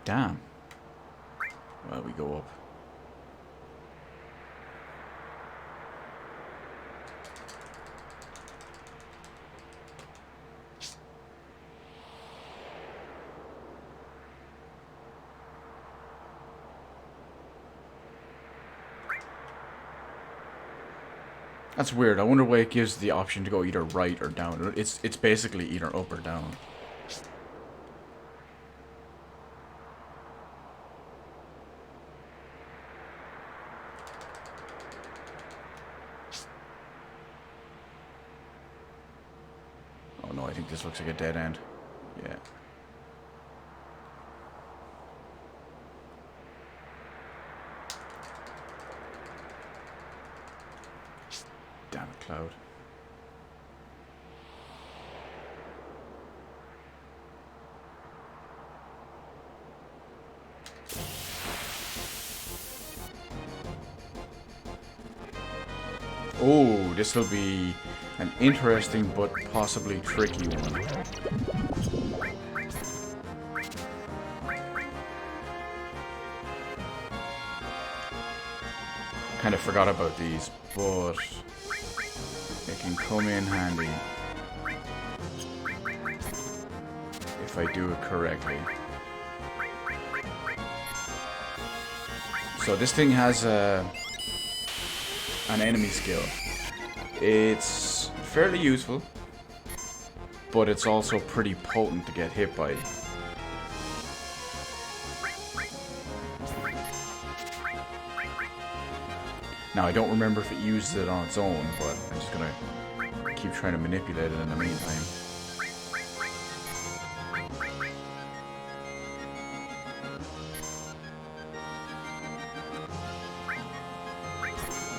Speaker 1: Damn. Well, we go up. That's weird. I wonder why it gives the option to go either right or down. It's basically either up or down. Oh no, I think this looks like a dead end. Yeah. Damn it, Cloud. Oh, this will be an interesting but possibly tricky one. Kind of forgot about these, but they can come in handy if I do it correctly. So this thing has an enemy skill. It's fairly useful, but it's also pretty potent to get hit by. Now, I don't remember if it uses it on its own, but I'm just gonna keep trying to manipulate it in the meantime.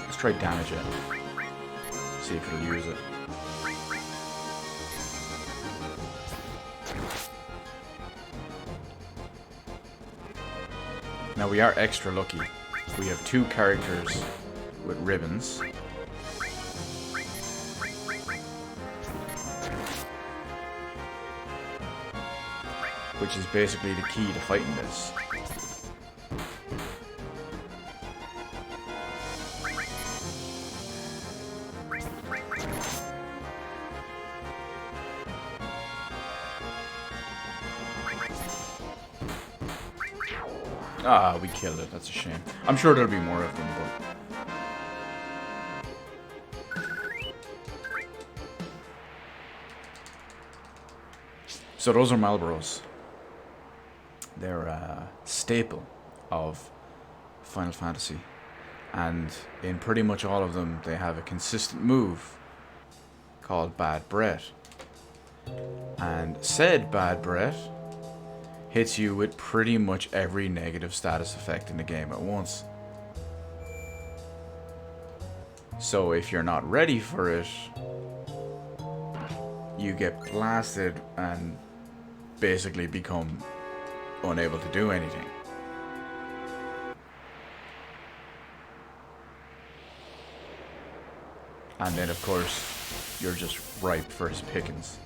Speaker 1: Let's try damage it. See if it'll use it. Now, we are extra lucky. We have 2 characters with ribbons. Which is basically the key to fighting this. Ah, we killed it. That's a shame. I'm sure there'll be more of them, but... So those are Marlboros. They're a staple of Final Fantasy. And in pretty much all of them, they have a consistent move called Bad Breath. And said Bad Breath hits you with pretty much every negative status effect in the game at once. So if you're not ready for it, you get blasted and basically become unable to do anything. And then of course, you're just ripe for his pickings.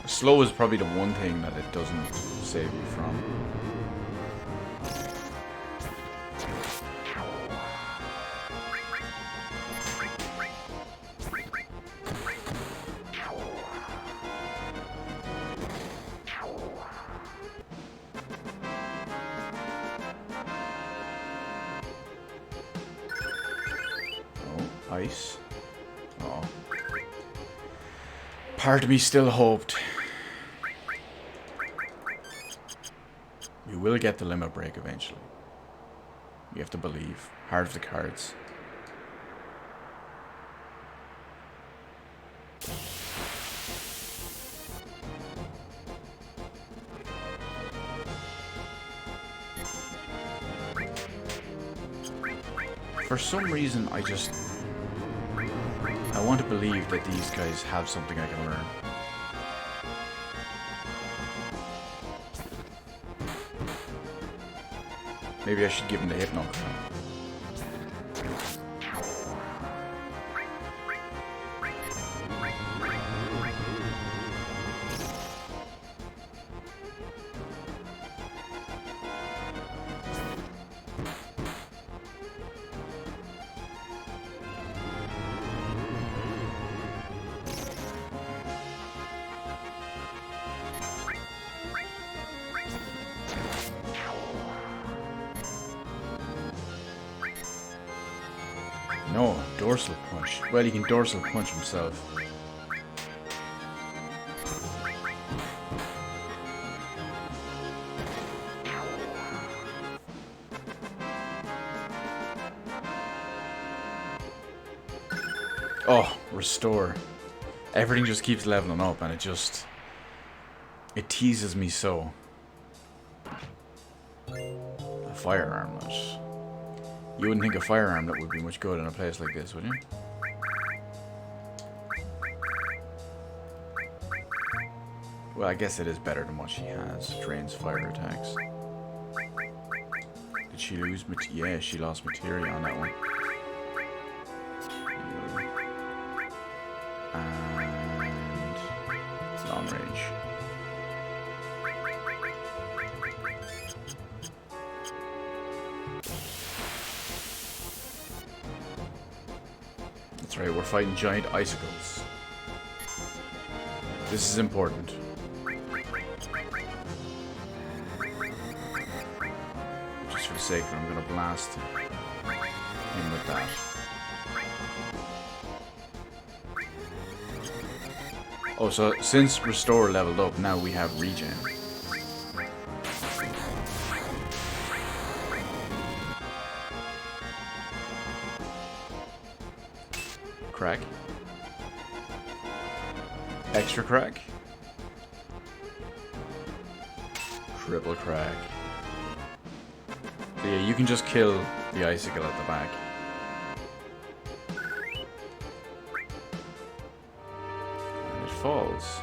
Speaker 1: Slow is probably the one thing that it doesn't save you from. Oh, ice. Oh. Part of me still hoped. You will get the limit break eventually. You have to believe. Heart of the cards. For some reason, I want to believe that these guys have something I can learn. Maybe I should give him the Hypno Crown. No, dorsal punch. Well, he can dorsal punch himself. Oh, restore. Everything just keeps leveling up and it teases me so. A fire armlet. You wouldn't think a fire armlet would be much good in a place like this, would you? Well, I guess it is better than what she has. Drains fire attacks. Did she lose yeah, she lost materia on that one. And long range. That's right, we're fighting giant icicles. This is important. Just for the sake of it, I'm gonna blast him with that. Oh, so since Restore leveled up, now we have Regen. Crack. Extra crack. Triple crack. So yeah, you can just kill the icicle at the back. Falls.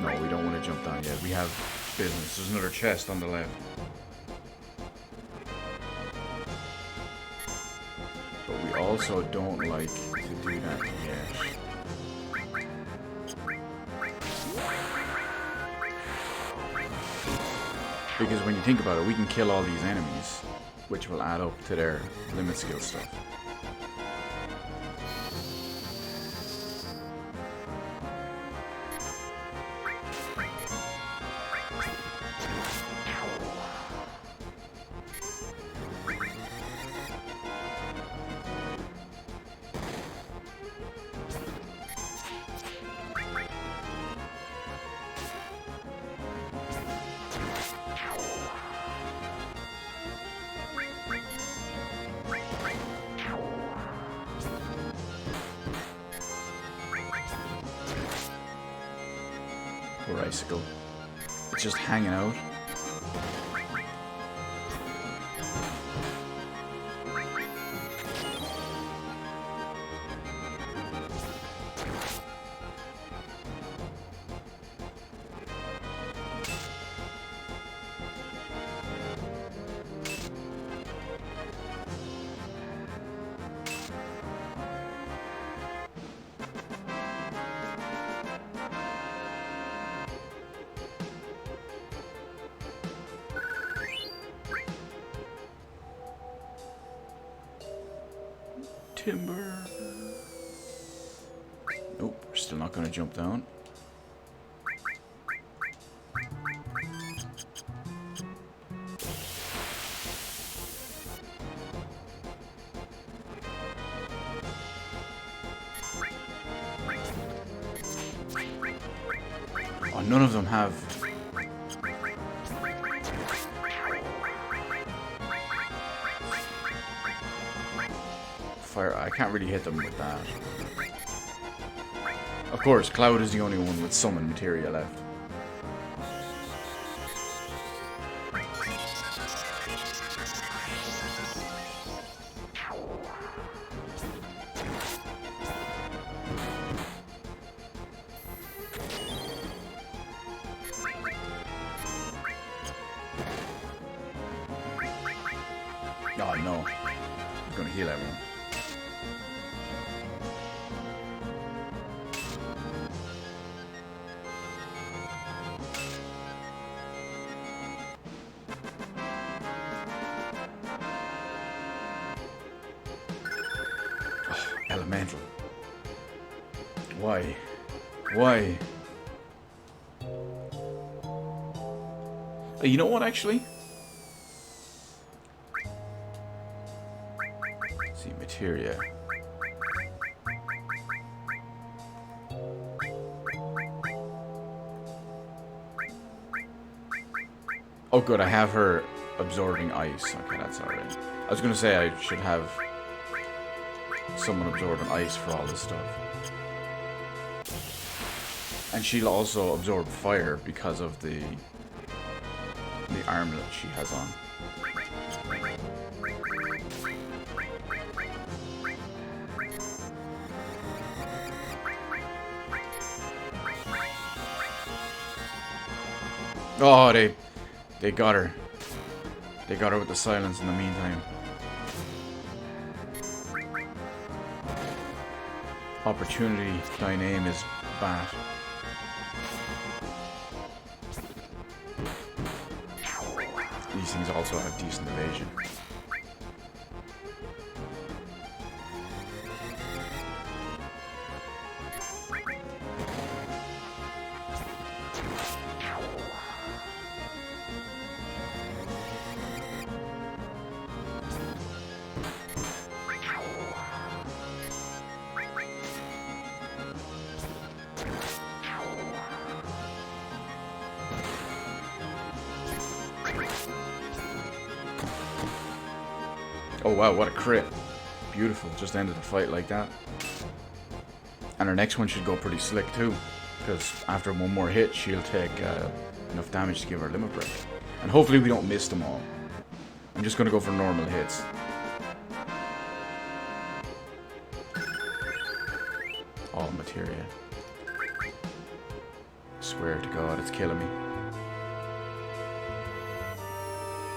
Speaker 1: No, we don't want to jump down yet. We have business. There's another chest on the left. But we also don't like to do that yet. Because when you think about it, we can kill all these enemies, which will add up to their limit skill stuff. Poor icicle. It's just hanging out. Timber. Nope, we're still not going to jump down. Oh, none of them have. Fire. I can't really hit them with that. Of course, Cloud is the only one with summon materia left. Oh no. I'm gonna heal everyone. Elemental. Why? Why? You know what, actually? see, materia. Oh good, I have her absorbing ice. Okay, that's alright. I was gonna say I should have someone absorbing ice for all this stuff. And she'll also absorb fire because of the armlet she has on. Oh, they got her. They got her with the silence in the meantime. Opportunity, thy name is Bat. These things also have decent evasion. Oh wow, what a crit. Beautiful, just ended the fight like that. And her next one should go pretty slick too, because after one more hit, she'll take enough damage to give her a limit break. And hopefully we don't miss them all. I'm just going to go for normal hits. All materia. Swear to God, it's killing me.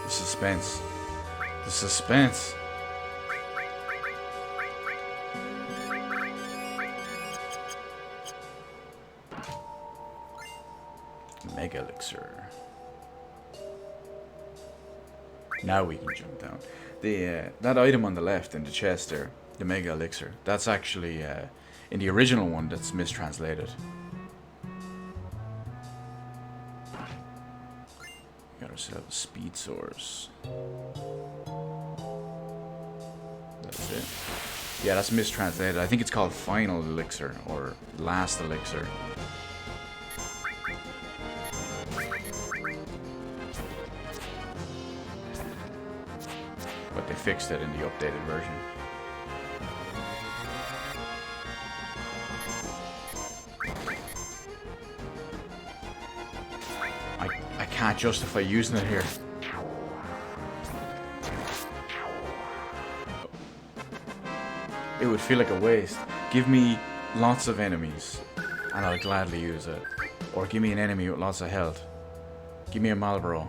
Speaker 1: The suspense. The suspense. Mega elixir. Now we can jump down. The that item on the left in the chest there, the mega elixir, that's actually in the original one that's mistranslated. Got ourselves a speed source. That's it. Yeah, that's mistranslated. I think it's called final elixir or last elixir. But they fixed it in the updated version. I can't justify using it here. It would feel like a waste. Give me lots of enemies, and I'll gladly use it. Or give me an enemy with lots of health. Give me a Marlboro.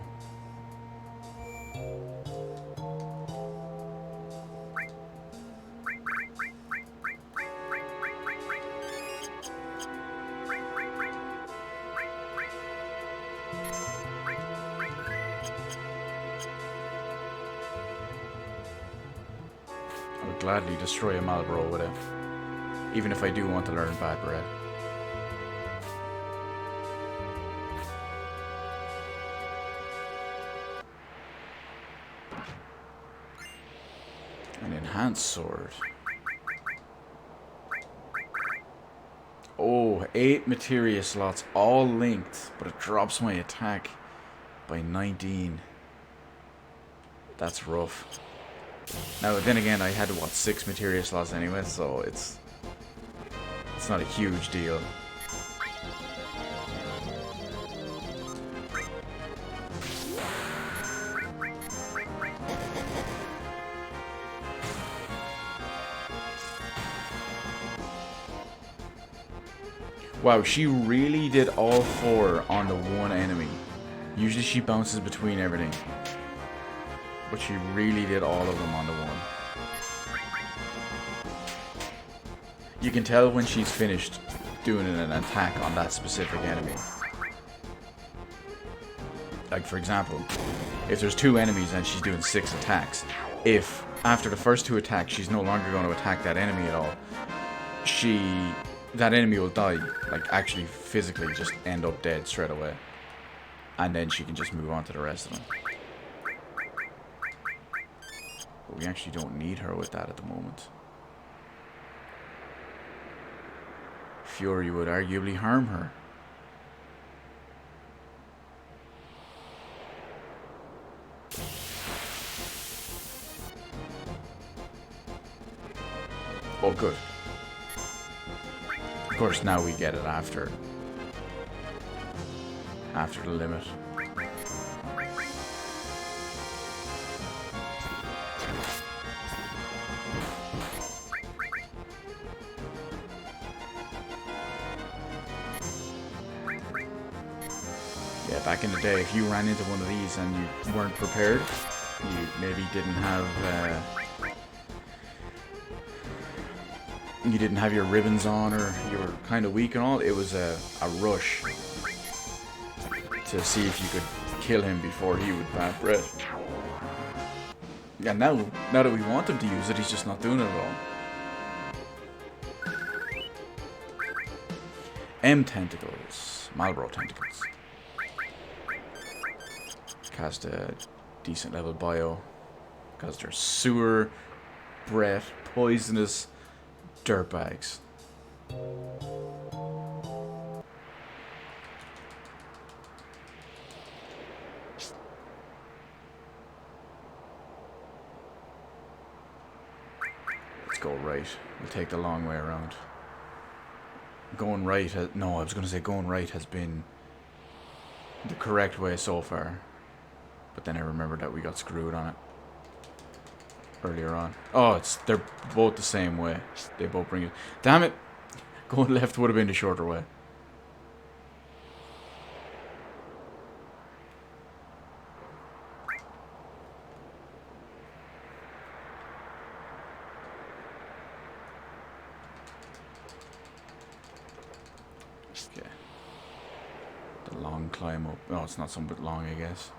Speaker 1: I would gladly destroy a Marlboro with it, even if I do want to learn Bad Bread. An enhanced sword. Oh, 8 materia slots, all linked, but it drops my attack by 19. That's rough. Now, then again, I had, what, 6 materia slots anyway, so it's not a huge deal. Wow, she really did all 4 on the one enemy. Usually she bounces between everything. But she really did all of them on the one. You can tell when she's finished doing an attack on that specific enemy. Like, for example, if there's 2 enemies and she's doing 6 attacks, if after the first 2 attacks she's no longer going to attack that enemy at all, that enemy will die, like actually physically just end up dead straight away. And then she can just move on to the rest of them. But we actually don't need her with that at the moment. Fury would arguably harm her. Oh, good. Of course, now we get it after the limit. Yeah, back in the day, if you ran into one of these and you weren't prepared, you maybe didn't have your ribbons on, or you were kind of weak and all, it was a rush to see if you could kill him before he would bad breath. Yeah, now that we want him to use it, he's just not doing it at all. M tentacles. Marlboro tentacles. Cast a decent level bio. Because they're sewer, breath, poisonous dirtbags. Let's go right. We'll take the long way around. Going right has... No, I was going to say going right has been the correct way so far. But then I remembered that we got screwed on it earlier on. Oh, they're both the same way. They both bring it. Damn it! Going left would have been the shorter way. Okay. The long climb up. Oh, it's not somewhat long, I guess.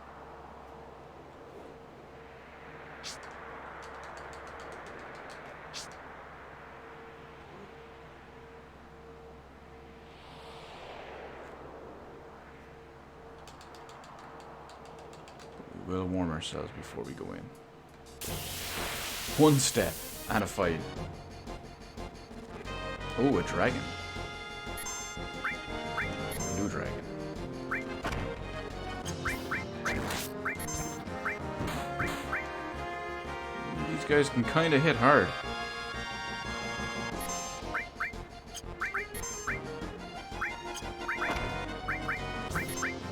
Speaker 1: We'll warm ourselves before we go in. One step and a fight. Oh, a dragon. Blue dragon. These guys can kind of hit hard.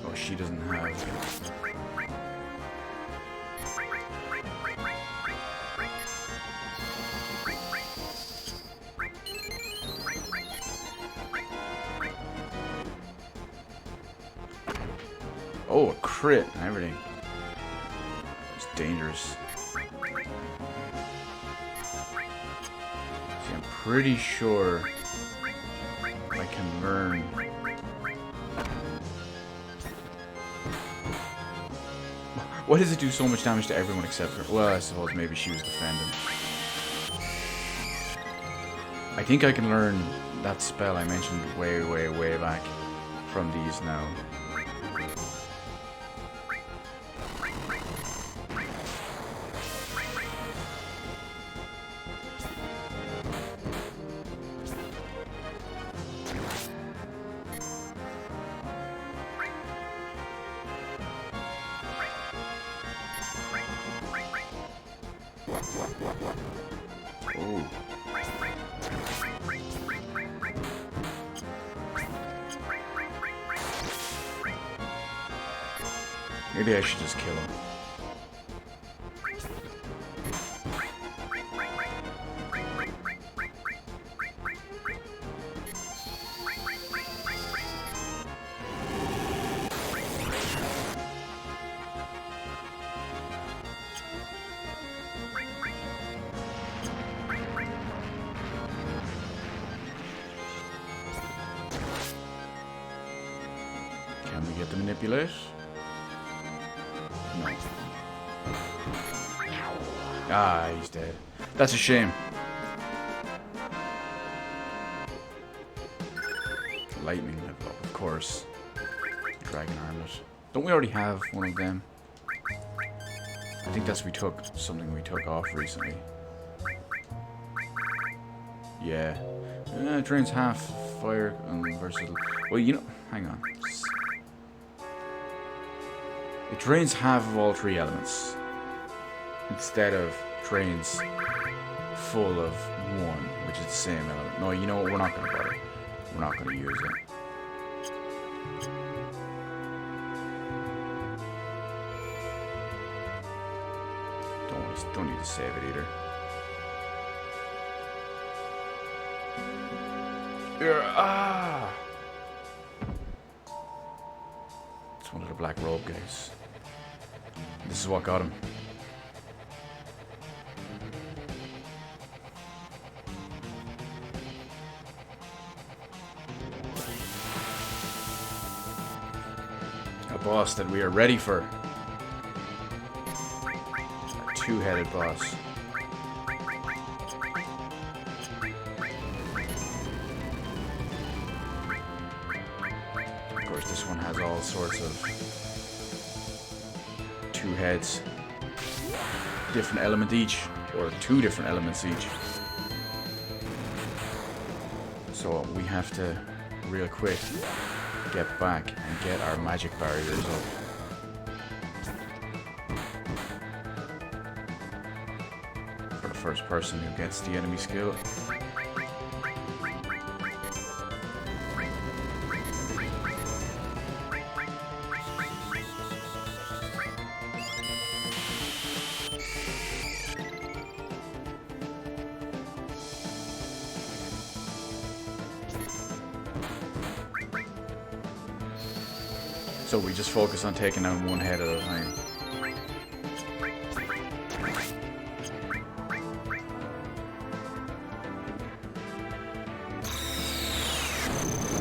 Speaker 1: Oh, she doesn't have... Oh, a crit and everything. It's dangerous. See, I'm pretty sure I can learn. Why does it do so much damage to everyone except her? Well, I suppose maybe she was defending. I think I can learn that spell I mentioned way, way, way back from these now. Oh. Maybe I should just kill him. Can we get to manipulate? No. Ah, he's dead. That's a shame. Lightning level up, of course. Dragon armlet. Don't we already have one of them? I think that's something we took off recently. Yeah. Drains half fire and versatile. Well, you know, hang on. It drains half of all 3 elements. Instead of drains full of 1, which is the same element. No, you know what? We're not going to bother. We're not going to use it. Don't need to save it either. Ah! It's one of the black robe guys. This is what got him. A boss that we are ready for. A 2-headed boss. Of course, this one has all sorts of 2 heads. Different element each, or 2 different elements each. So we have to, real quick, get back and get our magic barriers up. For the first person who gets the enemy skill. So we just focus on taking down 1 head at a time.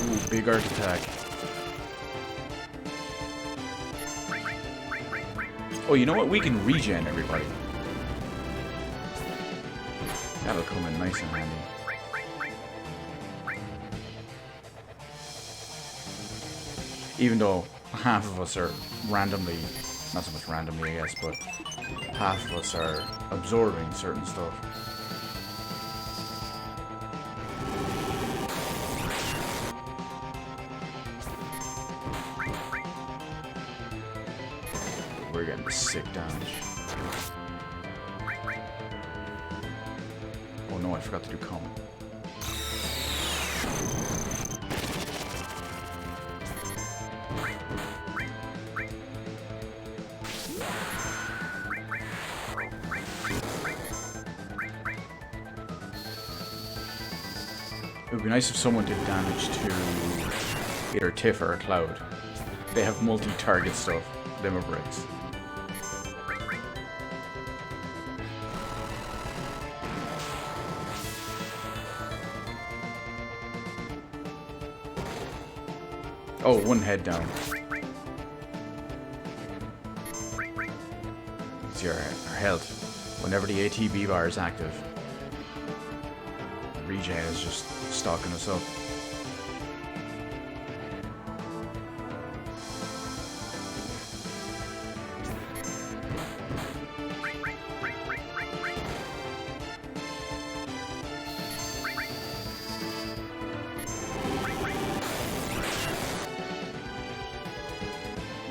Speaker 1: Ooh, big arc attack. Oh, you know what? We can regen everybody. That'll come in nice and handy. Even though half of us are randomly, not so much randomly I guess, but half of us are absorbing certain stuff. We're getting sick damage. Oh no, I forgot to do common. It would be nice if someone did damage to either Tiff or Cloud. They have multi-target stuff. Limber bricks. Oh, 1 head down. See our health. Whenever the ATB bar is active, regen is just stalking us up.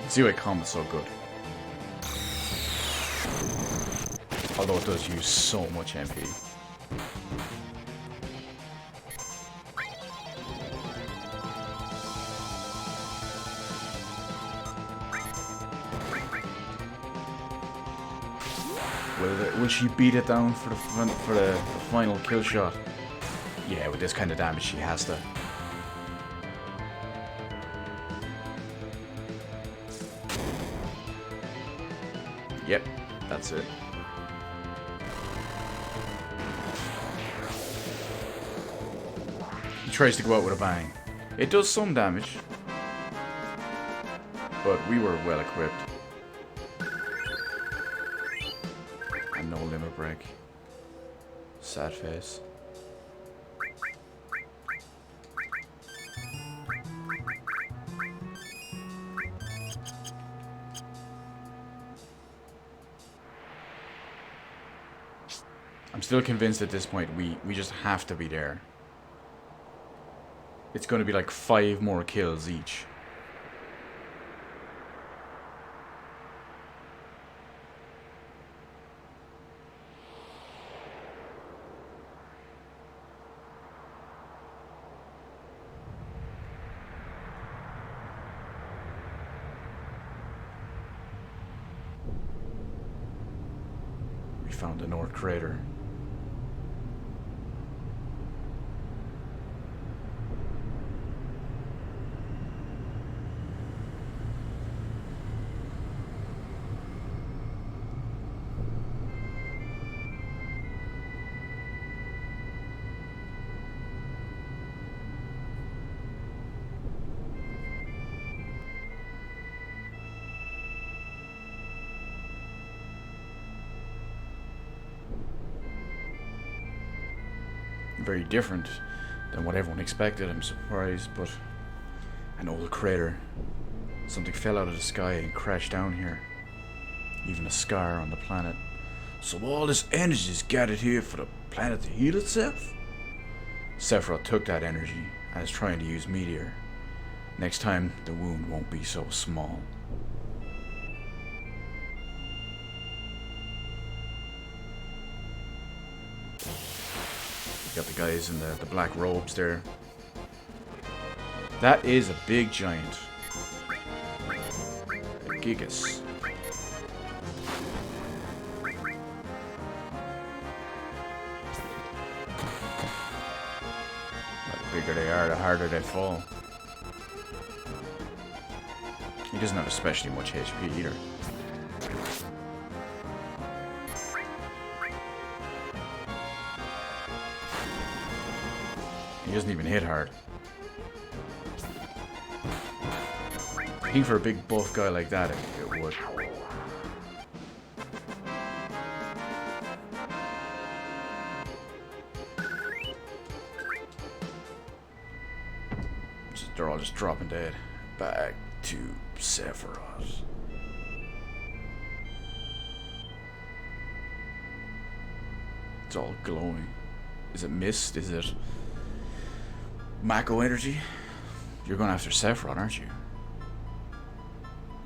Speaker 1: See why combat's so good. Although it does use so much MP. Will she beat it down for the final kill shot? Yeah, with this kind of damage, she has to. Yep, that's it. He tries to go out with a bang. It does some damage, but we were well equipped. And no limit break. Sad face. I'm still convinced at this point we just have to be there. It's going to be like 5 more kills each. We found the North Crater. Very different than what everyone expected. I'm surprised, but an old crater. Something fell out of the sky and crashed down here. Even a scar on the planet. So all this energy is gathered here for the planet to heal itself? Sephiroth took that energy and is trying to use Meteor. Next time, the wound won't be so small. Got the guys in the black robes there. That is a big giant. A Gigas. The bigger they are, the harder they fall. He doesn't have especially much HP either. He doesn't even hit hard. I think for a big buff guy like that, it would. They're all just dropping dead. Back to Sephiroth. It's all glowing. Is it mist? Is it Mako energy? You're going after Sephiroth, aren't you?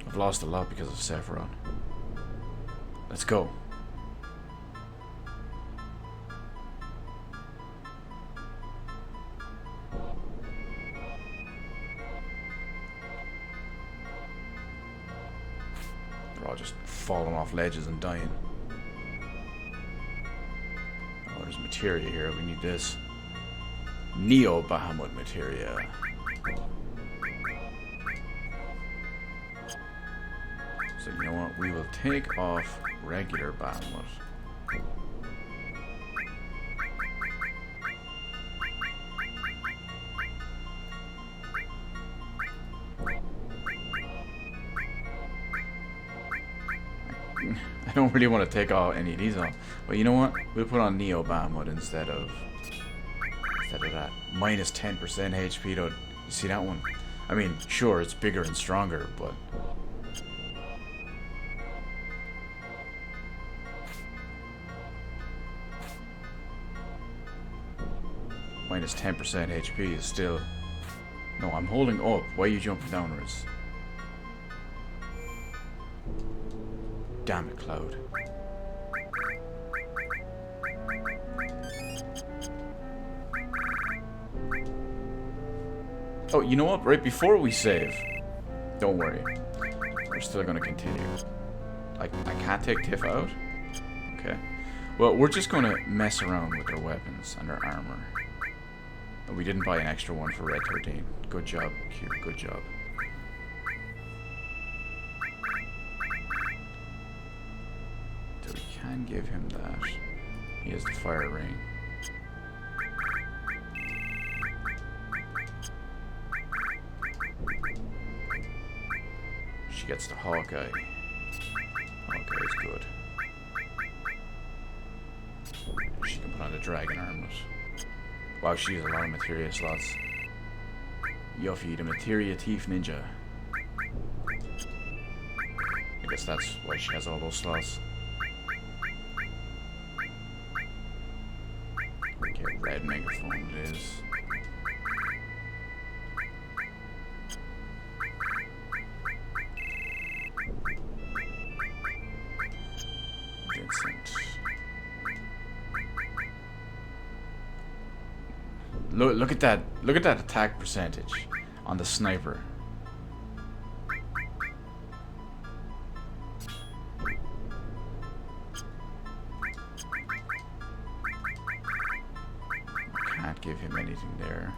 Speaker 1: I've lost a lot because of Sephiroth. Let's go. They're all just falling off ledges and dying. Oh, there's materia here. We need this. Neo Bahamut materia. So you know what? We will take off regular Bahamut. I don't really want to take all any of these off. But you know what? We'll put on Neo Bahamut instead of that. Minus 10% HP though. You see that one? I mean, sure, it's bigger and stronger, but minus 10% HP is still... No, I'm holding up. Why are you jumping downwards? Damn it, Cloud. Oh, you know what? Right before we save. Don't worry. We're still going to continue. I can't take Tiff out? Okay. Well, we're just going to mess around with their weapons and their armor. And we didn't buy an extra one for Red 13. Good job, Q. Good job. So we can give him that. He has the fire ring. She gets the Hawkeye. Hawkeye's good. She can put on the dragon armlet. Wow, she has a lot of materia slots. Yuffie, the materia thief ninja. I guess that's why she has all those slots. red megaphone it is. Vincent. Look at that. Look at that attack percentage on the sniper. Can't give him anything there.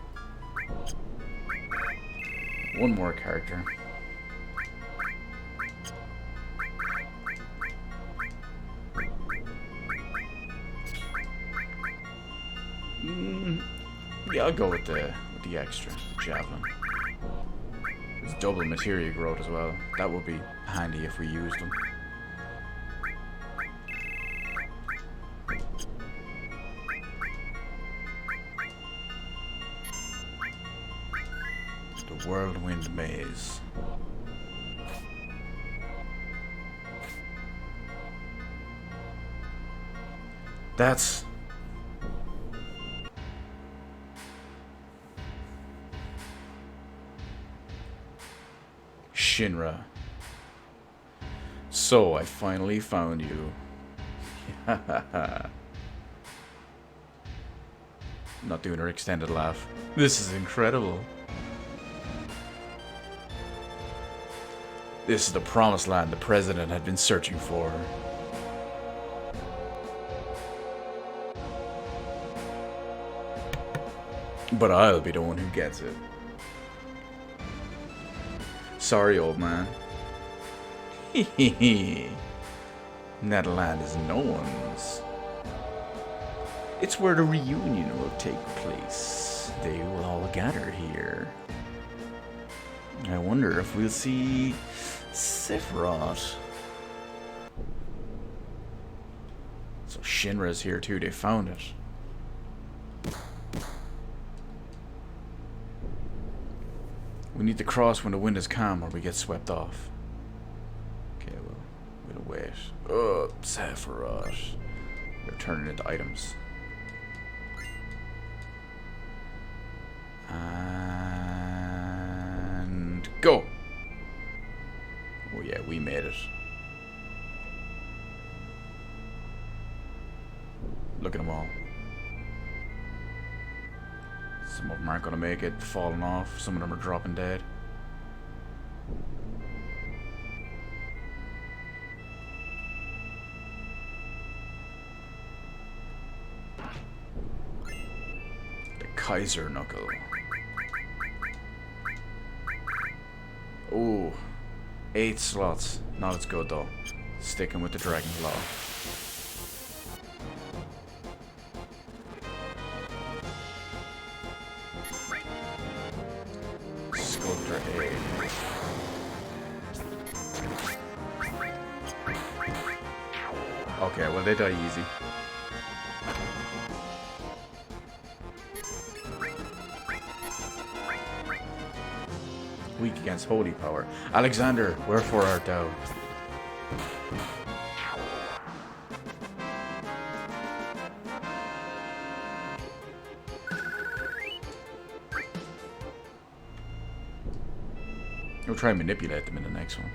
Speaker 1: One more character. Yeah, I'll go with the extra javelin. It's double materia growth as well. That would be handy if we used them. The Whirlwind Maze. That's... Shinra. So, I finally found you. Not doing her extended laugh. This is incredible. This is the promised land the president had been searching for. But I'll be the one who gets it. Sorry, old man. Hehehe. That land is no one's. It's where the reunion will take place. They will all gather here. I wonder if we'll see Sephiroth. So Shinra's here too, they found it. We need to cross when the wind is calm or we get swept off. Okay, well, we'll wait. Oh, Sephiroth. They're turning into items. And go! Oh yeah, we made it. Look at them all. Some of them aren't going to make it, falling off. Some of them are dropping dead. The Kaiser Knuckle. Ooh. 8 slots. Not as good though. Sticking with the Dragon Claw. Sculptor A. Okay, well they die easy. Weak against holy power. Alexander, wherefore art thou? We'll try and manipulate them in the next one.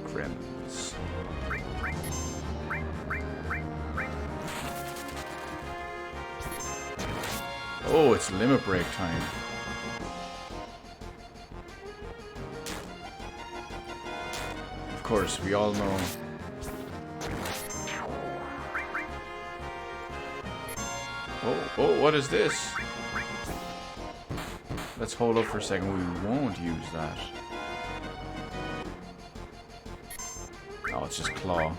Speaker 1: Crims. Oh, it's limit break time. Of course, we all know. Oh, what is this? Let's hold up for a second. We won't use that. Oh, it's just claw.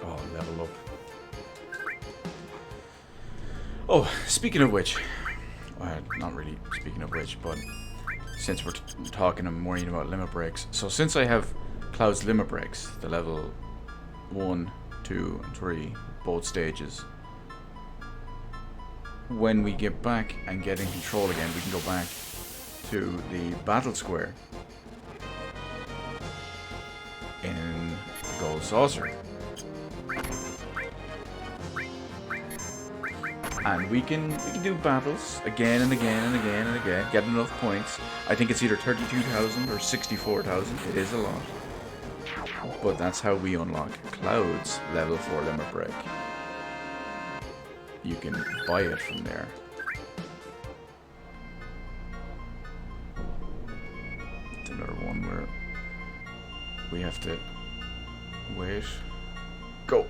Speaker 1: Oh, level up. Oh, speaking of which, Not really speaking of which, but since we're talking and worrying about limit breaks. So since I have Cloud's limit breaks, the level 1, 2, and 3, both stages, when we get back and get in control again, we can go back to the battle square in the gold saucer. And we can do battles again and again and again and again, get enough points. I think it's either 32,000 or 64,000. It is a lot. But that's how we unlock Cloud's level 4 limit break. You can buy it from there. It's another one where we have to wait. Go!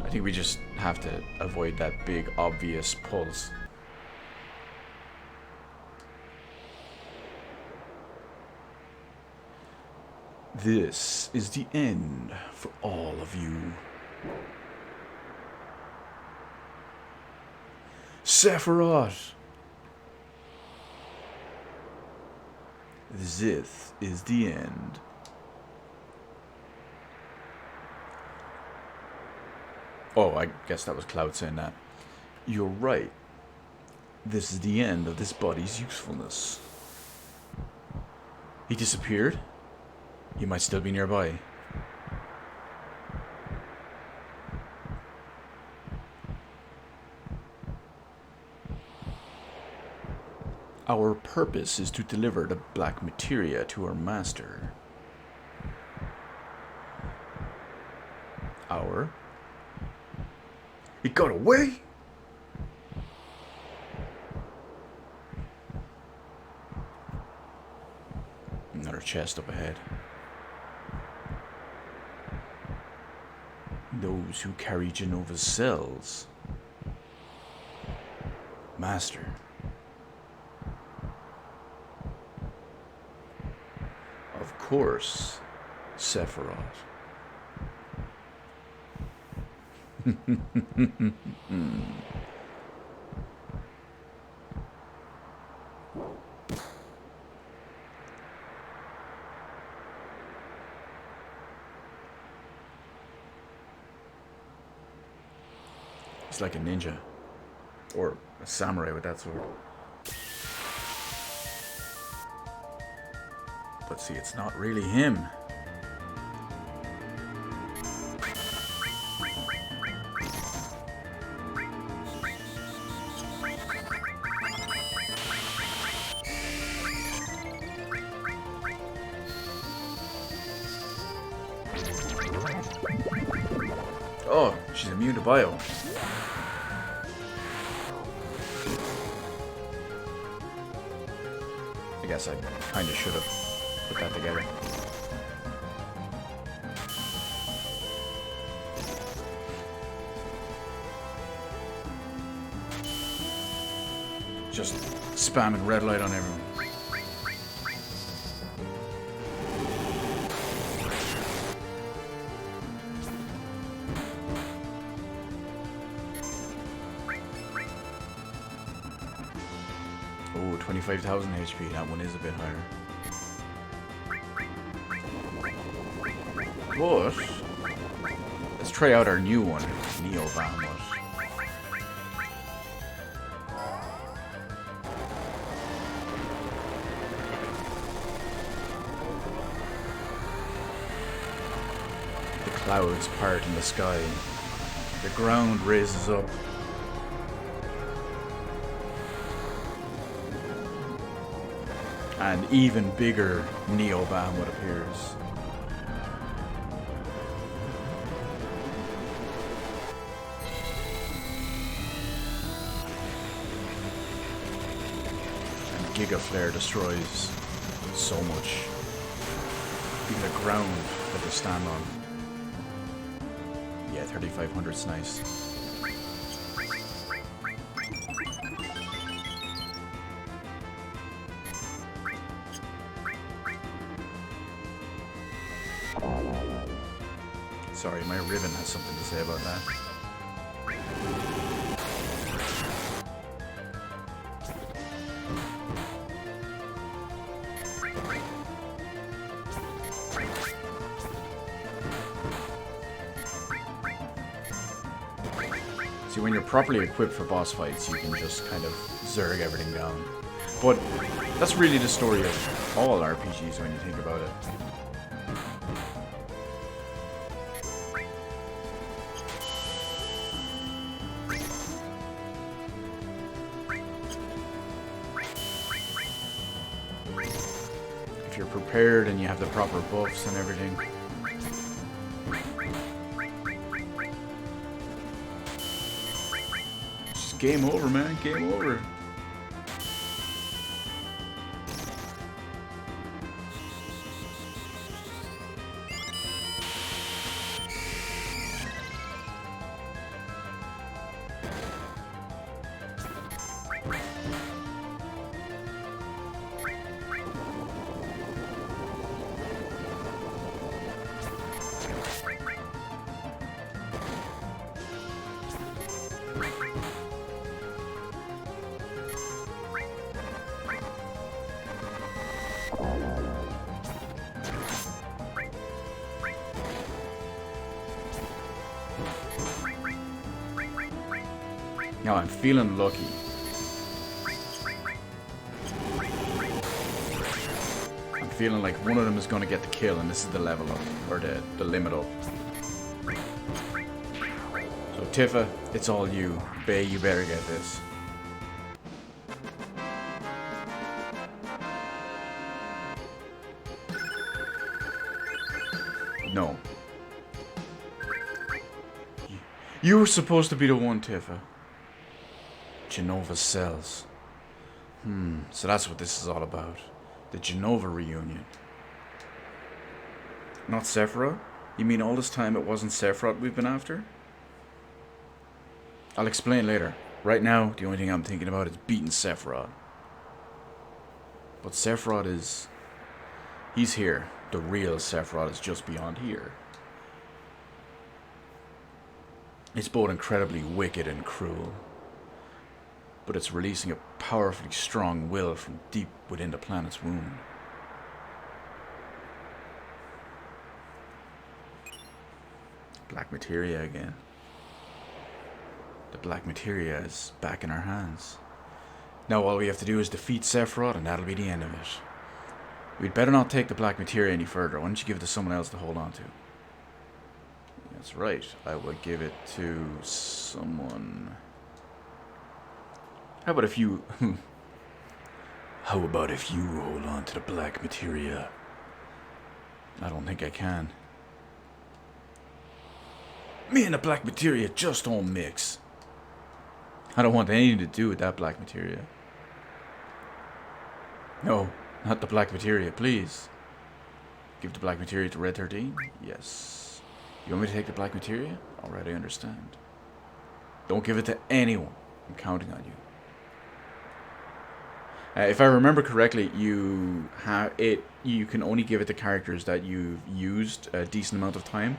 Speaker 1: I think we just have to avoid that big, obvious pulse. This is the end for all of you. Sephiroth! This is the end. Oh, I guess that was Cloud saying that. You're right. This is the end of this body's usefulness. He disappeared? He might still be nearby. Our purpose is to deliver the black materia to our master. Our? He got away? Another chest up ahead. Those who carry Genova's cells. Master. Of course, Sephiroth. He's like a ninja. Or a samurai with that sword. But see, it's not really him. Oh, she's immune to bio. I guess I kind of should have put that together. Just spamming red light on everyone. Oh, 25,000 HP. That one is a bit higher. But let's try out our new one, Neo Bahamut. The clouds part in the sky. The ground raises up. And even bigger Neo Bahamut appears. Giga Flare destroys so much. Even the ground that they stand on. Yeah, 3,500's nice. Sorry, my Riven has something to say about that. when you're properly equipped for boss fights, you can just kind of zerg everything down. But that's really the story of all RPGs when you think about it. If you're prepared and you have the proper buffs and everything. Just game over, man. Game over. Now I'm feeling lucky. I'm feeling like one of them is going to get the kill, and this is the level up, or the limit up. So Tifa, it's all you. Bay, you better get this. No. You were supposed to be the one, Tifa. Genova cells. So that's what this is all about. The Genova reunion. Not Sephiroth? You mean all this time it wasn't Sephiroth we've been after? I'll explain later. Right now, the only thing I'm thinking about is beating Sephiroth. But Sephiroth is... he's here. The real Sephiroth is just beyond here. It's both incredibly wicked and cruel. But it's releasing a powerfully strong will from deep within the planet's womb. Black materia again. The black materia is back in our hands. Now all we have to do is defeat Sephiroth, and that'll be the end of it. We'd better not take the black materia any further. Why don't you give it to someone else to hold on to? That's right. I would give it to someone... How about if you... How about if you hold on to the black materia? I don't think I can. Me and the black materia just don't mix. I don't want anything to do with that black materia. No, not the black materia, please. Give the black materia to Red 13? Yes. You want me to take the black materia? Alright, I understand. Don't give it to anyone. I'm counting on you. If I remember correctly, you can only give it to characters that you've used a decent amount of time,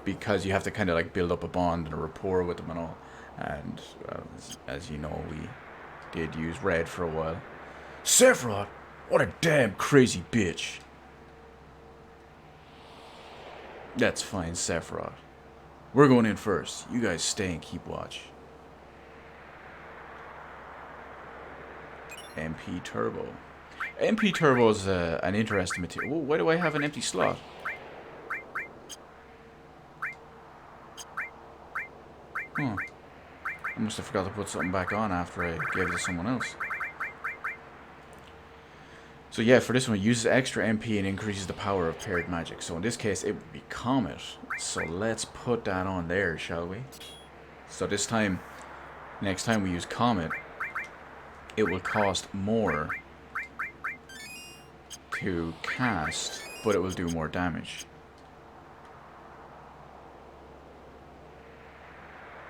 Speaker 1: because you have to kind of like build up a bond and a rapport with them and all. And as you know, we did use Red for a while. Sephiroth, what a damn crazy bitch. That's fine, Sephiroth. We're going in first. You guys stay and keep watch. MP Turbo. MP Turbo is an interesting material. Why do I have an empty slot? I must have forgot to put something back on after I gave it to someone else. So yeah, for this one, it uses extra MP and increases the power of paired magic. So in this case, it would be Comet. So let's put that on there, shall we? So this time, next time we use Comet, it will cost more to cast, but it will do more damage.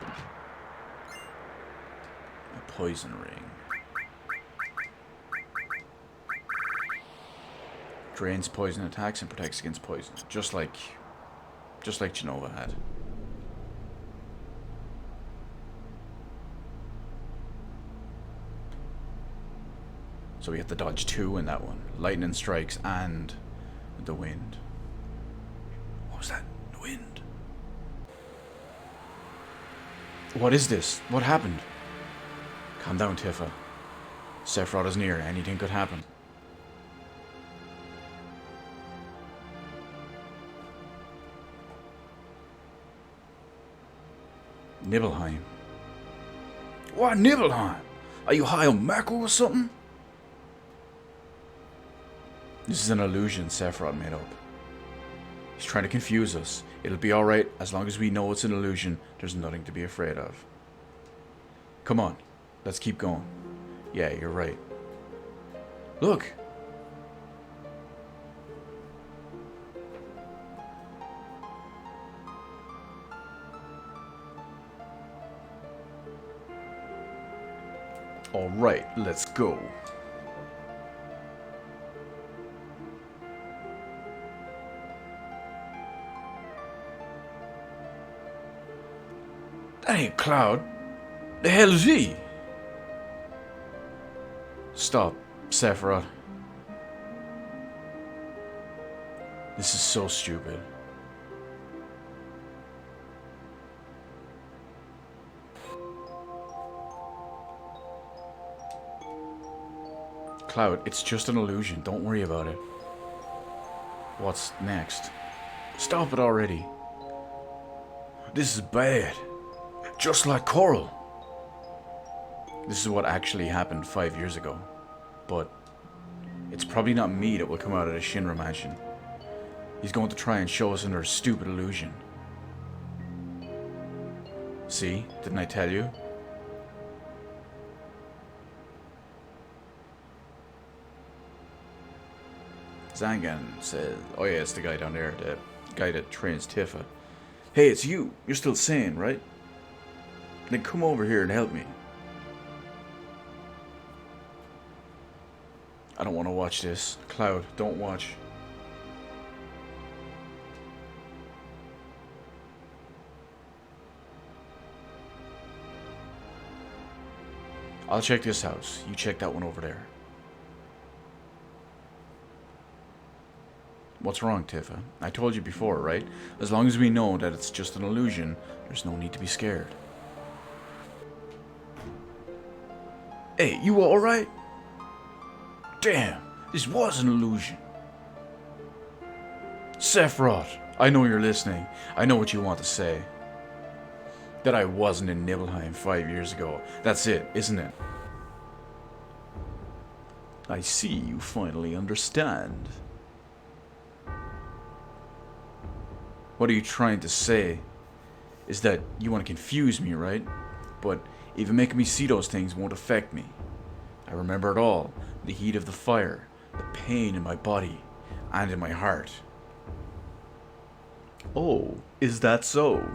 Speaker 1: A poison ring. Drains poison attacks and protects against poison, just like Genova had. So we have to dodge 2 in that one. Lightning strikes and the wind. What was that? The wind. What is this? What happened? Calm down, Tifa. Sephiroth is near. Anything could happen. Nibelheim. What Nibelheim? Are you high on mackerel or something? This is an illusion Sephiroth made up. He's trying to confuse us. It'll be alright as long as we know it's an illusion. There's nothing to be afraid of. Come on, let's keep going. Yeah, you're right. Look! Alright, let's go. That ain't Cloud. The hell is he? Stop, Sephiroth. This is so stupid. Cloud, it's just an illusion. Don't worry about it. What's next? Stop it already. This is bad. Just like Coral. This is what actually happened 5 years ago. But it's probably not me that will come out of the Shinra mansion. He's going to try and show us another stupid illusion. See? Didn't I tell you? Zangan says, oh yeah, it's the guy down there, the guy that trains Tifa. Hey, it's you. You're still sane, right? Then come over here and help me. I don't want to watch this. Cloud, don't watch. I'll check this house. You check that one over there. What's wrong, Tifa? I told you before, right? As long as we know that it's just an illusion, there's no need to be scared. Hey, you alright? Damn, this was an illusion. Sephiroth, I know you're listening. I know what you want to say. That I wasn't in Nibelheim 5 years ago. That's it, isn't it? I see you finally understand. What are you trying to say? Is that you want to confuse me, right? But even making me see those things won't affect me. I remember it all. The heat of the fire, the pain in my body, and in my heart. Oh, is that so?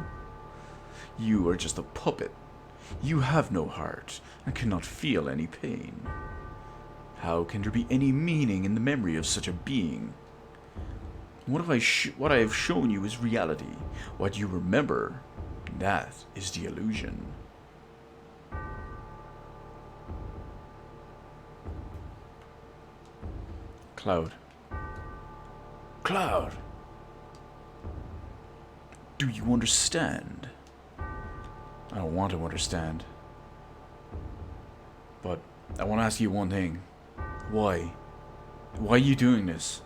Speaker 1: You are just a puppet. You have no heart, and cannot feel any pain. How can there be any meaning in the memory of such a being? What I have shown you is reality. What you remember, that is the illusion. Cloud. Cloud! Do you understand? I don't want to understand. But I want to ask you one thing. Why? Why are you doing this?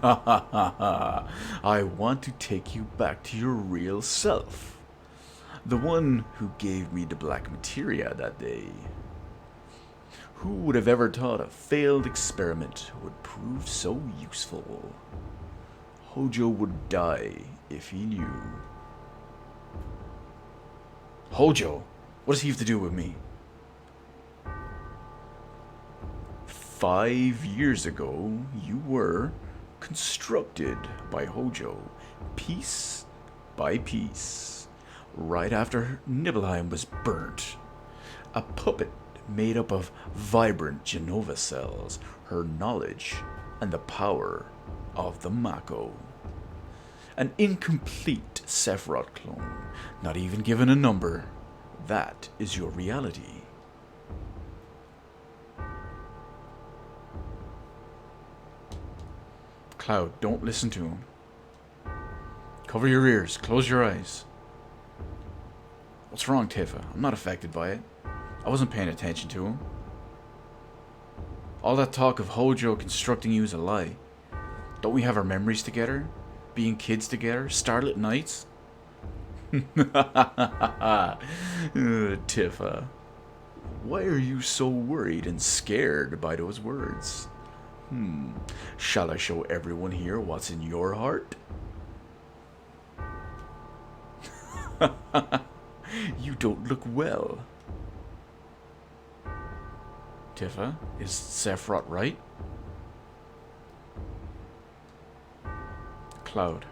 Speaker 1: I want to take you back to your real self. The one who gave me the black materia that day. Who would have ever thought a failed experiment would prove so useful? Hojo would die if he knew. Hojo? What does he have to do with me? 5 years ago, you were constructed by Hojo, piece by piece, right after Nibelheim was burnt. A puppet made up of vibrant Genova cells, her knowledge, and the power of the Mako. An incomplete Sephiroth clone, not even given a number. That is your reality. Cloud, don't listen to him. Cover your ears. Close your eyes. What's wrong, Tifa? I'm not affected by it. I wasn't paying attention to him. All that talk of Hojo constructing you is a lie. Don't we have our memories together? Being kids together? Starlit nights? Tifa. Why are you so worried and scared by those words? Shall I show everyone here what's in your heart? You don't look well. Tifa, is Sephiroth right? Cloud.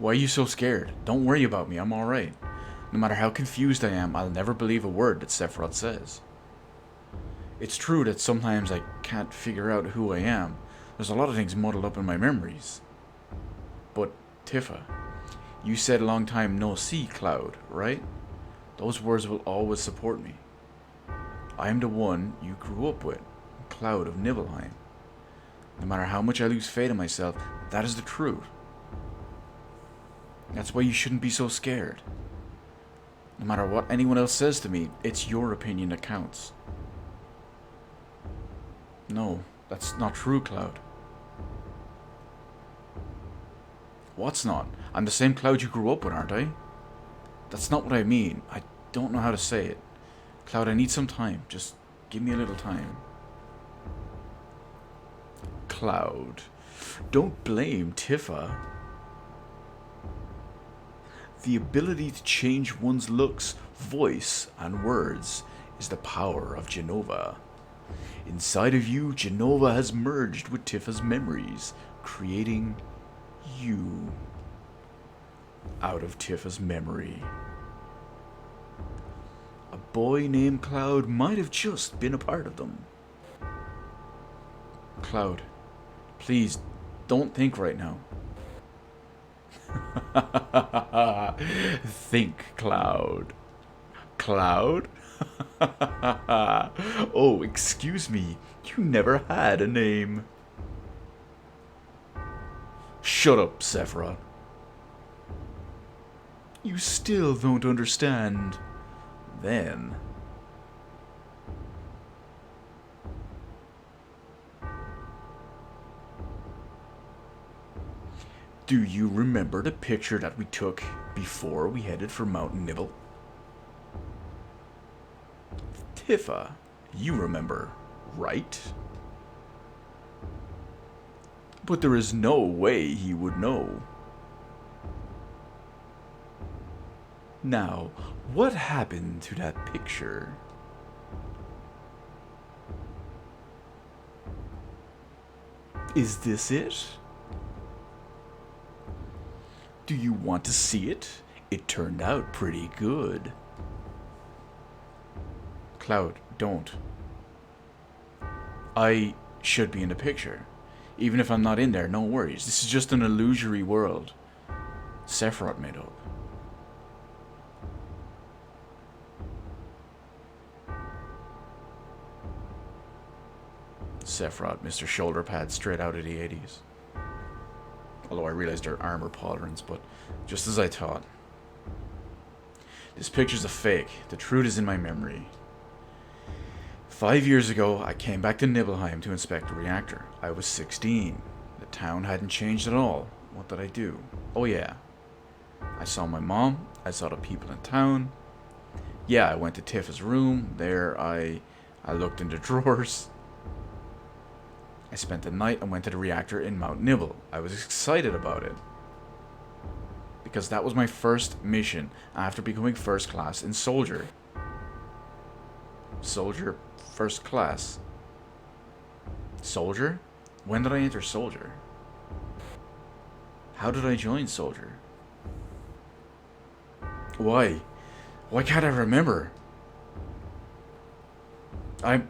Speaker 1: Why are you so scared? Don't worry about me, I'm alright. No matter how confused I am, I'll never believe a word that Sephiroth says. It's true that sometimes I can't figure out who I am. There's a lot of things muddled up in my memories. But, Tifa, you said long time no see, Cloud, right? Those words will always support me. I am the one you grew up with, Cloud of Nibelheim. No matter how much I lose faith in myself, that is the truth. That's why you shouldn't be so scared. No matter what anyone else says to me, it's your opinion that counts. No, that's not true, Cloud. What's not? I'm the same Cloud you grew up with, aren't I? That's not what I mean. I don't know how to say it. Cloud, I need some time. Just give me a little time. Cloud, don't blame Tifa. The ability to change one's looks, voice, and words is the power of Jenova. Inside of you, Jenova has merged with Tifa's memories, creating you out of Tifa's memory. A boy named Cloud might have just been a part of them. Cloud, please, don't think right now. Think, Cloud. Cloud? Oh, excuse me. You never had a name. Shut up, Sephiroth. You still don't understand. Then... Do you remember the picture that we took before we headed for Mount Nibel? Tifa, you remember, right? But there is no way he would know. Now, what happened to that picture? Is this it? Do you want to see it? It turned out pretty good. Cloud, don't. I should be in the picture. Even if I'm not in there, no worries. This is just an illusory world Sephiroth made up. Sephiroth, Mr. Shoulder Pad, straight out of the 80s. Although I realized they're armor pauldrons, but just as I thought. This picture's a fake. The truth is in my memory. 5 years ago, I came back to Nibelheim to inspect the reactor. I was 16. The town hadn't changed at all. What did I do? Oh yeah. I saw my mom. I saw the people in town. Yeah, I went to Tifa's room. There, I looked in the drawers. I spent the night and went to the reactor in Mount Nibel. I was excited about it. Because that was my first mission after becoming first class in Soldier. Soldier, first class. Soldier? When did I enter Soldier? How did I join Soldier? Why? Why can't I remember? I'm...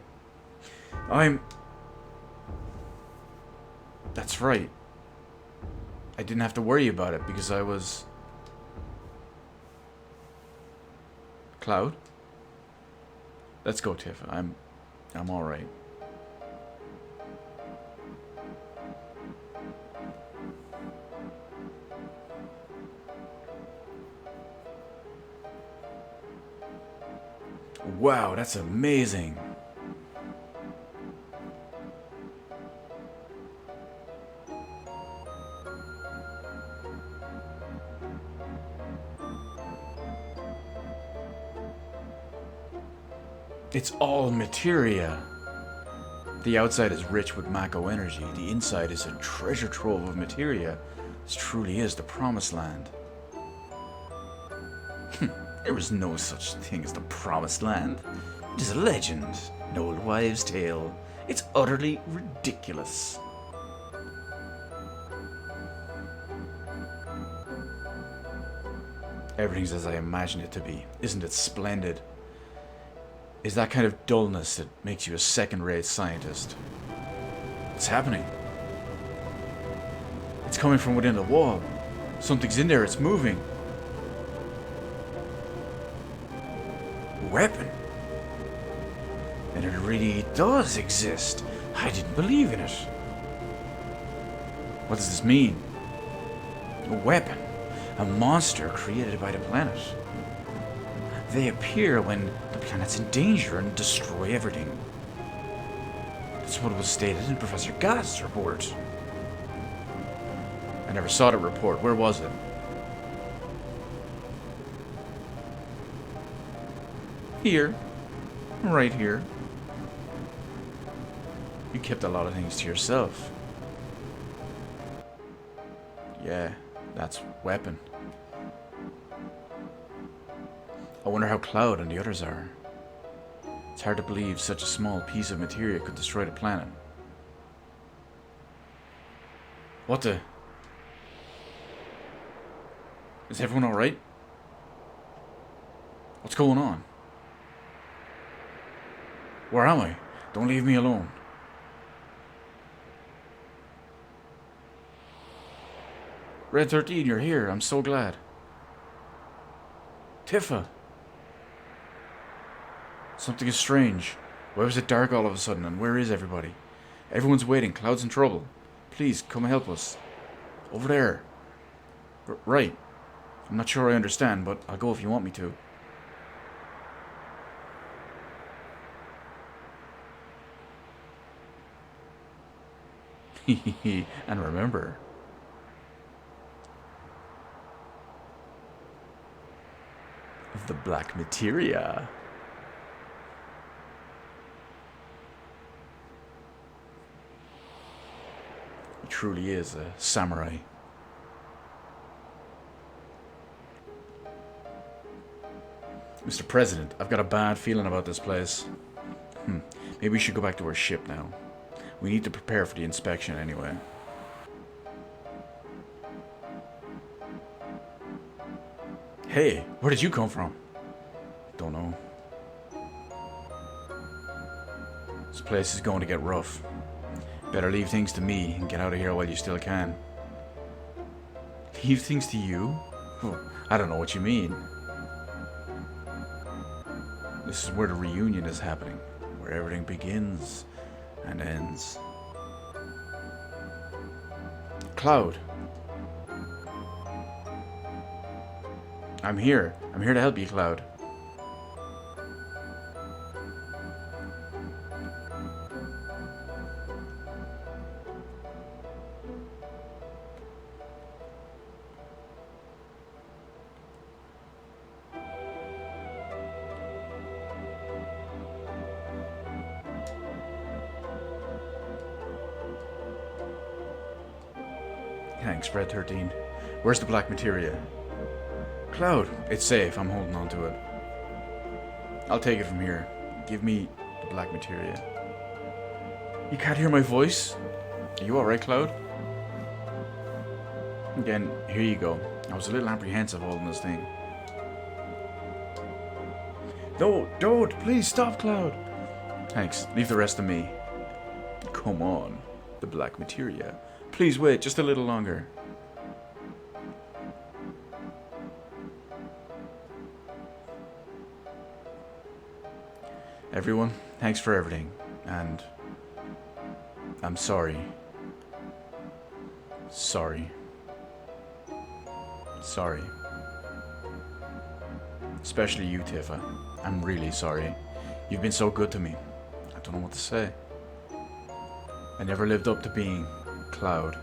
Speaker 1: That's right. I didn't have to worry about it because I was... Cloud? Let's go, Tifa. I'm alright. Wow, that's amazing. It's all materia. The outside is rich with Mako energy. The inside is a treasure trove of materia. This truly is the promised land. There is no such thing as the promised land. It is a legend, an old wives' tale. It's utterly ridiculous. Everything's as I imagined it to be. Isn't it splendid? Is that kind of dullness that makes you a second-rate scientist. It's happening. It's coming from within the wall. Something's in there, it's moving. Weapon? And it really does exist. I didn't believe in it. What does this mean? A weapon. A monster created by the planet. They appear when the planet's in danger and destroy everything. That's what was stated in Professor Gass's report. I never saw the report. Where was it? Here. Right here. You kept a lot of things to yourself. Yeah, that's weapon. I wonder how Cloud and the others are. It's hard to believe such a small piece of materia could destroy the planet. What the? Is everyone alright? What's going on? Where am I? Don't leave me alone. Red 13, you're here. I'm so glad. Tifa. Something is strange. Why was it dark all of a sudden, and where is everybody? Everyone's waiting. Cloud's in trouble. Please, come help us. Over there. Right. I'm not sure I understand, but I'll go if you want me to. And remember... the black materia. He truly is a samurai. Mr. President, I've got a bad feeling about this place. Maybe we should go back to our ship now. We need to prepare for the inspection anyway. Hey, where did you come from? Don't know. This place is going to get rough. Better leave things to me and get out of here while you still can. Leave things to you? I don't know what you mean. This is where the reunion is happening, where everything begins and ends. Cloud. I'm here. I'm here to help you, Cloud. Thanks, Red 13. Where's the black materia? Cloud, it's safe. I'm holding on to it. I'll take it from here. Give me the black materia. You can't hear my voice? Are you alright, Cloud? Again, here you go. I was a little apprehensive holding this thing. No, don't! Please stop, Cloud! Thanks. Leave the rest to me. Come on. The black materia. Please wait just a little longer. Everyone, thanks for everything, and I'm sorry. Sorry. Sorry. Especially you, Tifa. I'm really sorry. You've been so good to me. I don't know what to say. I never lived up to being Cloud.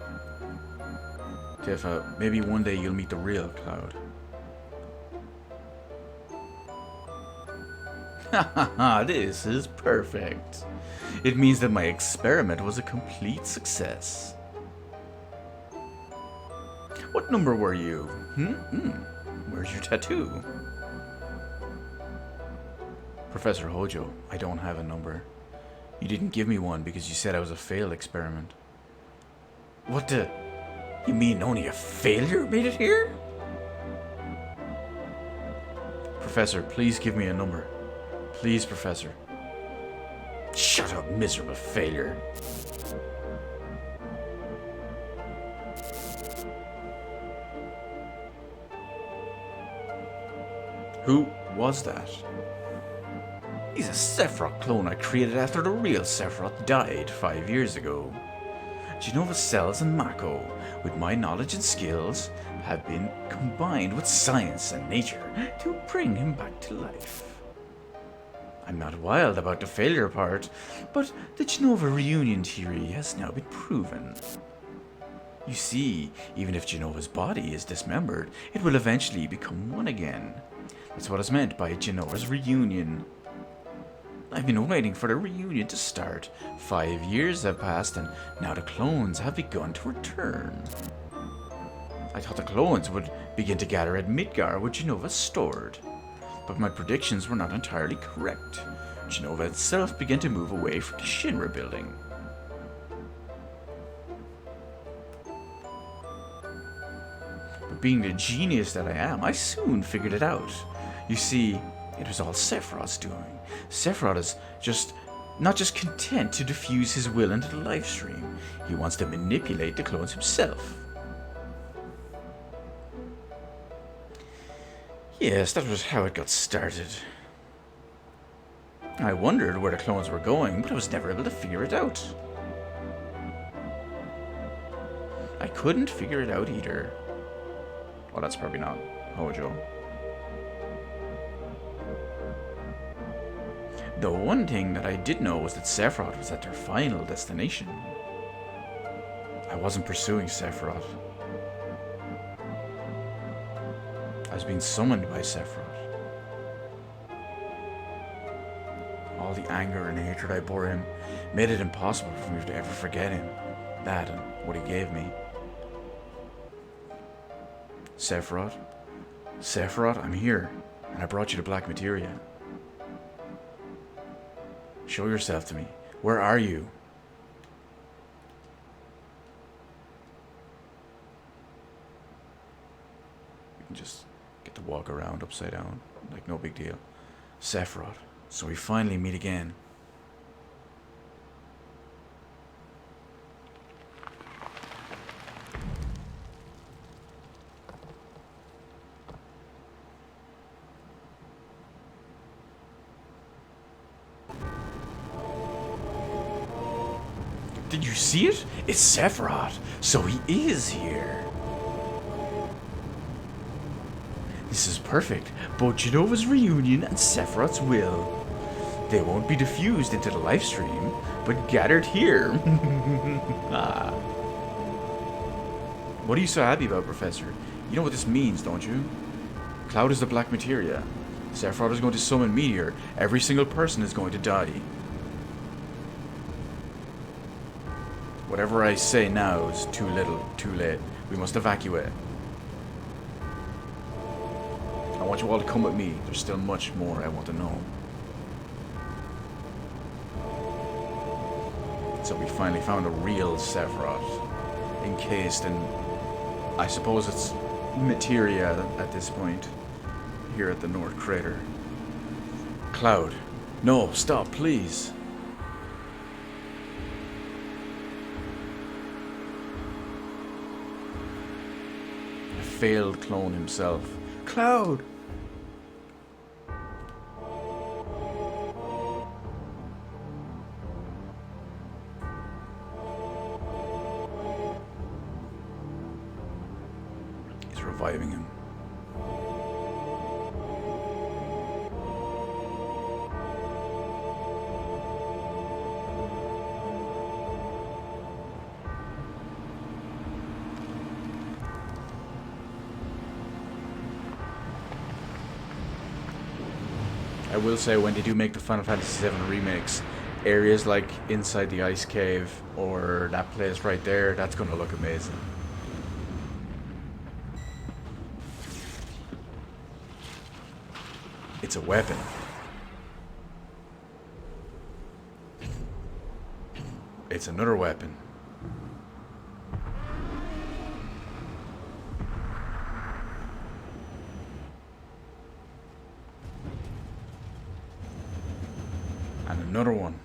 Speaker 1: Tifa, maybe one day you'll meet the real Cloud. Hahaha, this is perfect. It means that my experiment was a complete success. What number were you? Where's your tattoo? Professor Hojo, I don't have a number. You didn't give me one because you said I was a failed experiment. What the? You mean only a failure made it here? Professor, please give me a number. Please, Professor. Shut up, miserable failure. Who was that? He's a Sephiroth clone I created after the real Sephiroth died 5 years ago. Genova's cells and Mako, with my knowledge and skills, have been combined with science and nature to bring him back to life. I'm not wild about the failure part, but the Genova reunion theory has now been proven. You see, even if Genova's body is dismembered, it will eventually become one again. That's what is meant by Genova's reunion. I've been waiting for the reunion to start. 5 years have passed and now the clones have begun to return. I thought the clones would begin to gather at Midgar where Genova stored. But my predictions were not entirely correct. Genova itself began to move away from the Shinra building. But being the genius that I am, I soon figured it out. You see, it was all Sephiroth's doing. Sephiroth is not just content to diffuse his will into the live stream. He wants to manipulate the clones himself. Yes, that was how it got started. I wondered where the clones were going, but I was never able to figure it out. I couldn't figure it out either. Well, that's probably not Hojo. The one thing that I did know was that Sephiroth was at their final destination. I wasn't pursuing Sephiroth. I was being summoned by Sephiroth. All the anger and hatred I bore him made it impossible for me to ever forget him. That and what he gave me. Sephiroth? Sephiroth, I'm here, and I brought you to Black Materia. Show yourself to me. Where are you? We can just get to walk around upside down, like no big deal. Sephiroth. So we finally meet again. Did you see it? It's Sephiroth. So he is here. This is perfect. Both Genova's reunion and Sephiroth's will. They won't be diffused into the live stream, but gathered here. Ah. What are you so happy about, Professor? You know what this means, don't you? Cloud is the Black Materia. Sephiroth is going to summon Meteor. Every single person is going to die. Whatever I say now is too little, too late. We must evacuate. I want you all to come with me. There's still much more I want to know. So we finally found a real Sephiroth. Encased in, I suppose it's materia at this point. Here at the North Crater. Cloud. No, stop, please. A failed clone himself. Cloud! He's reviving him. I will say when they do make the Final Fantasy VII remakes, areas like inside the ice cave or that place right there, that's gonna look amazing. It's a weapon. It's another weapon. And another one.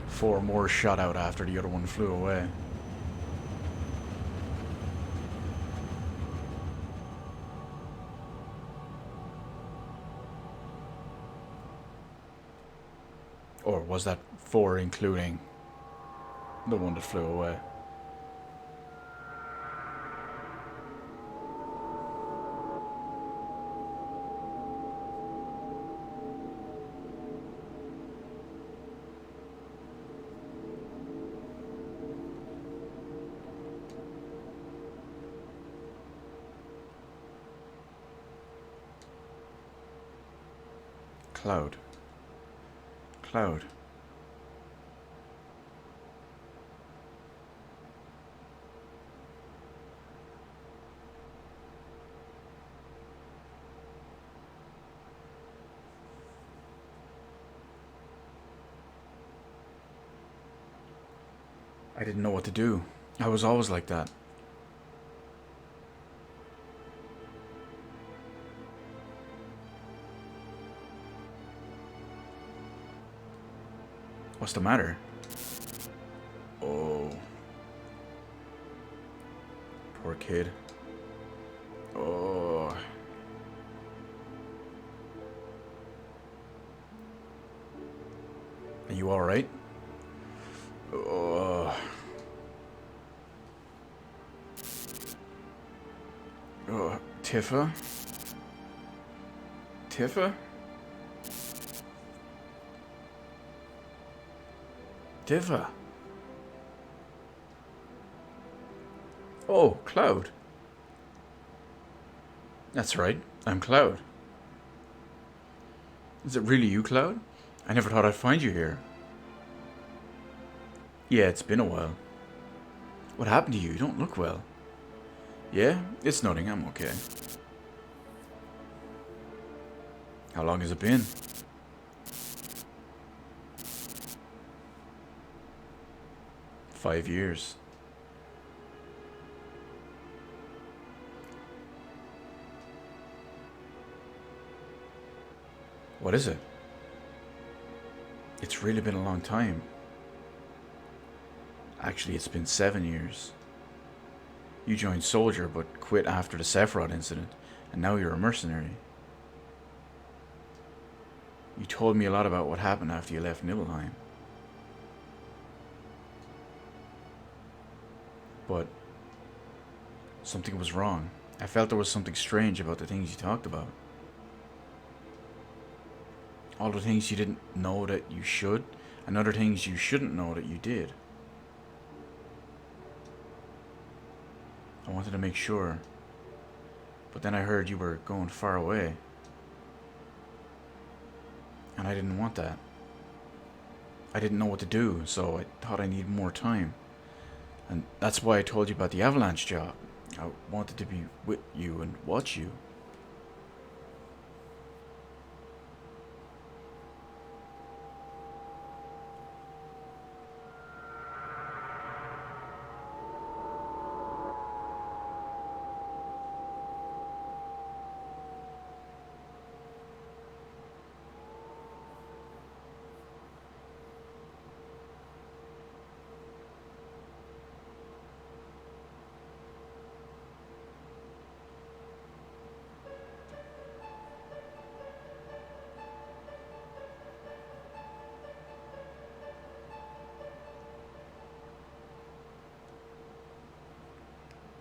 Speaker 1: Four more shot out after the other one flew away. Or was that four including the one that flew away? Cloud. Cloud. I didn't know what to do. I was always like that. What's the matter? Oh. Poor kid. Oh. Are you alright? Oh. Oh. Tifa? Tifa? Tifa? Oh, Cloud. That's right, I'm Cloud. Is it really you, Cloud? I never thought I'd find you here. Yeah, it's been a while. What happened to you? You don't look well. Yeah, it's nothing, I'm okay. How long has it been? "5 years. What is it? It's really been a long time. Actually, it's been 7 years. You joined Soldier, but quit after the Sephiroth incident, and now you're a mercenary. You told me a lot about what happened after you left Nibelheim. But something was wrong. I felt there was something strange about the things you talked about. All the things you didn't know that you should, and other things you shouldn't know that you did. I wanted to make sure, but then I heard you were going far away. And I didn't want that. I didn't know what to do, so I thought I needed more time. And that's why I told you about the Avalanche job. I wanted to be with you and watch you.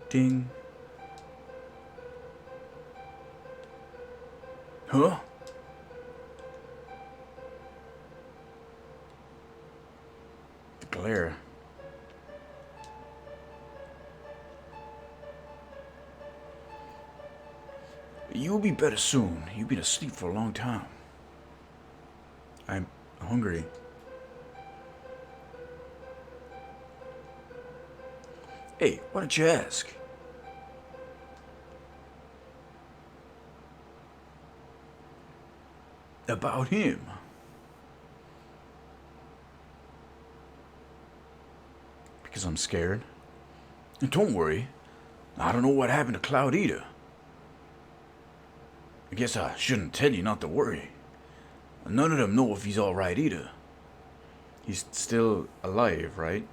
Speaker 1: Ding. Huh? The glare. You'll be better soon. You've been asleep for a long time. I'm hungry. Hey, why don't you ask? About him. Because I'm scared. And don't worry, I don't know what happened to Cloud either. I guess I shouldn't tell you not to worry. None of them know if he's alright either. He's still alive, right?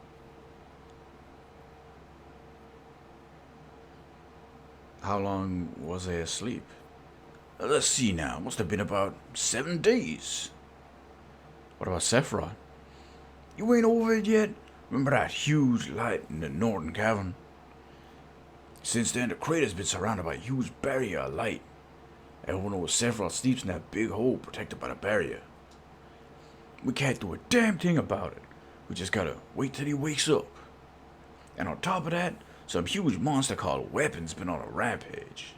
Speaker 1: How long was I asleep? Let's see now. Must have been about 7 days. What about Sephiroth? You ain't over it yet? Remember that huge light in the northern cavern? Since then, the crater's been surrounded by a huge barrier of light. Everyone knows Sephiroth sleeps in that big hole protected by the barrier. We can't do a damn thing about it. We just gotta wait till he wakes up. And on top of that, some huge monster called Weapon's been on a rampage.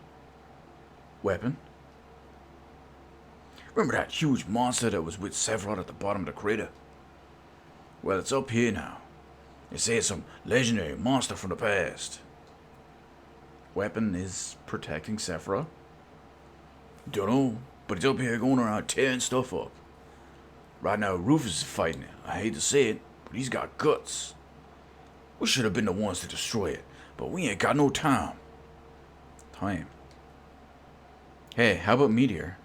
Speaker 1: Weapon? Remember that huge monster that was with Sephiroth at the bottom of the crater? Well, it's up here now. They say it's some legendary monster from the past. Weapon is protecting Sephiroth? Dunno, but it's up here going around tearing stuff up. Right now, Rufus is fighting it. I hate to say it, but he's got guts. We should have been the ones to destroy it, but we ain't got no time. Time? Hey, how about Meteor?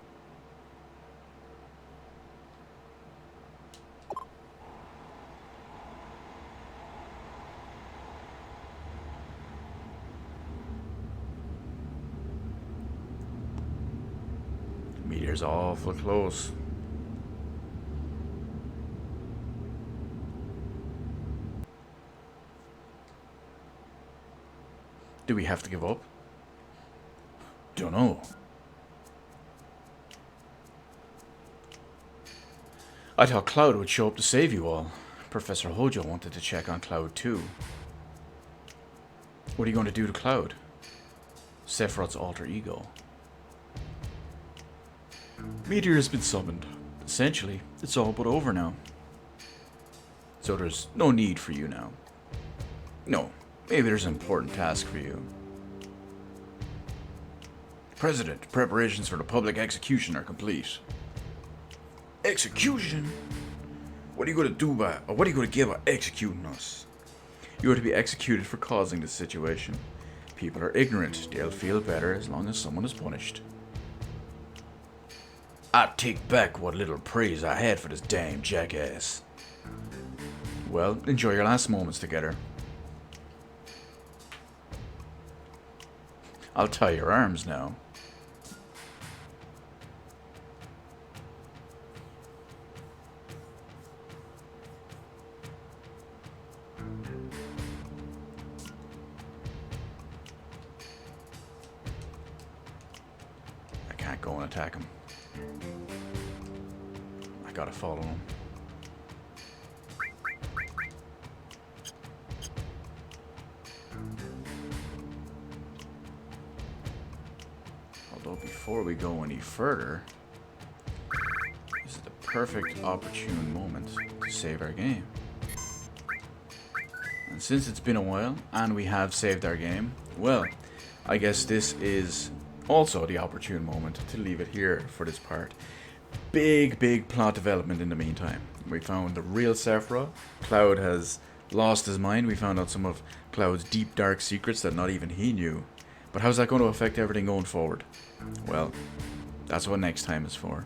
Speaker 1: Meteor's awful close. Do we have to give up? Don't know. I thought Cloud would show up to save you all. Professor Hojo wanted to check on Cloud too. What are you going to do to Cloud? Sephiroth's alter ego. Meteor has been summoned. Essentially, it's all but over now. So there's no need for you now. No, maybe there's an important task for you. President, preparations for the public execution are complete. Execution? What are you going to do by, or what are you going to get by executing us? You are to be executed for causing this situation. People are ignorant. They'll feel better as long as someone is punished. I take back what little praise I had for this damn jackass. Well, enjoy your last moments together. I'll tie your arms now. I can't go and attack him. I gotta follow him. Although before we go any further, this is the perfect opportune moment to save our game. And since it's been a while and we have saved our game, well, I guess this is also the opportune moment to leave it here for this part. Big plot development in the meantime. We found the real Sephiroth. Cloud has lost his mind. We found out some of Cloud's deep dark secrets that not even he knew. But how's that going to affect everything going forward? Well, that's what next time is for.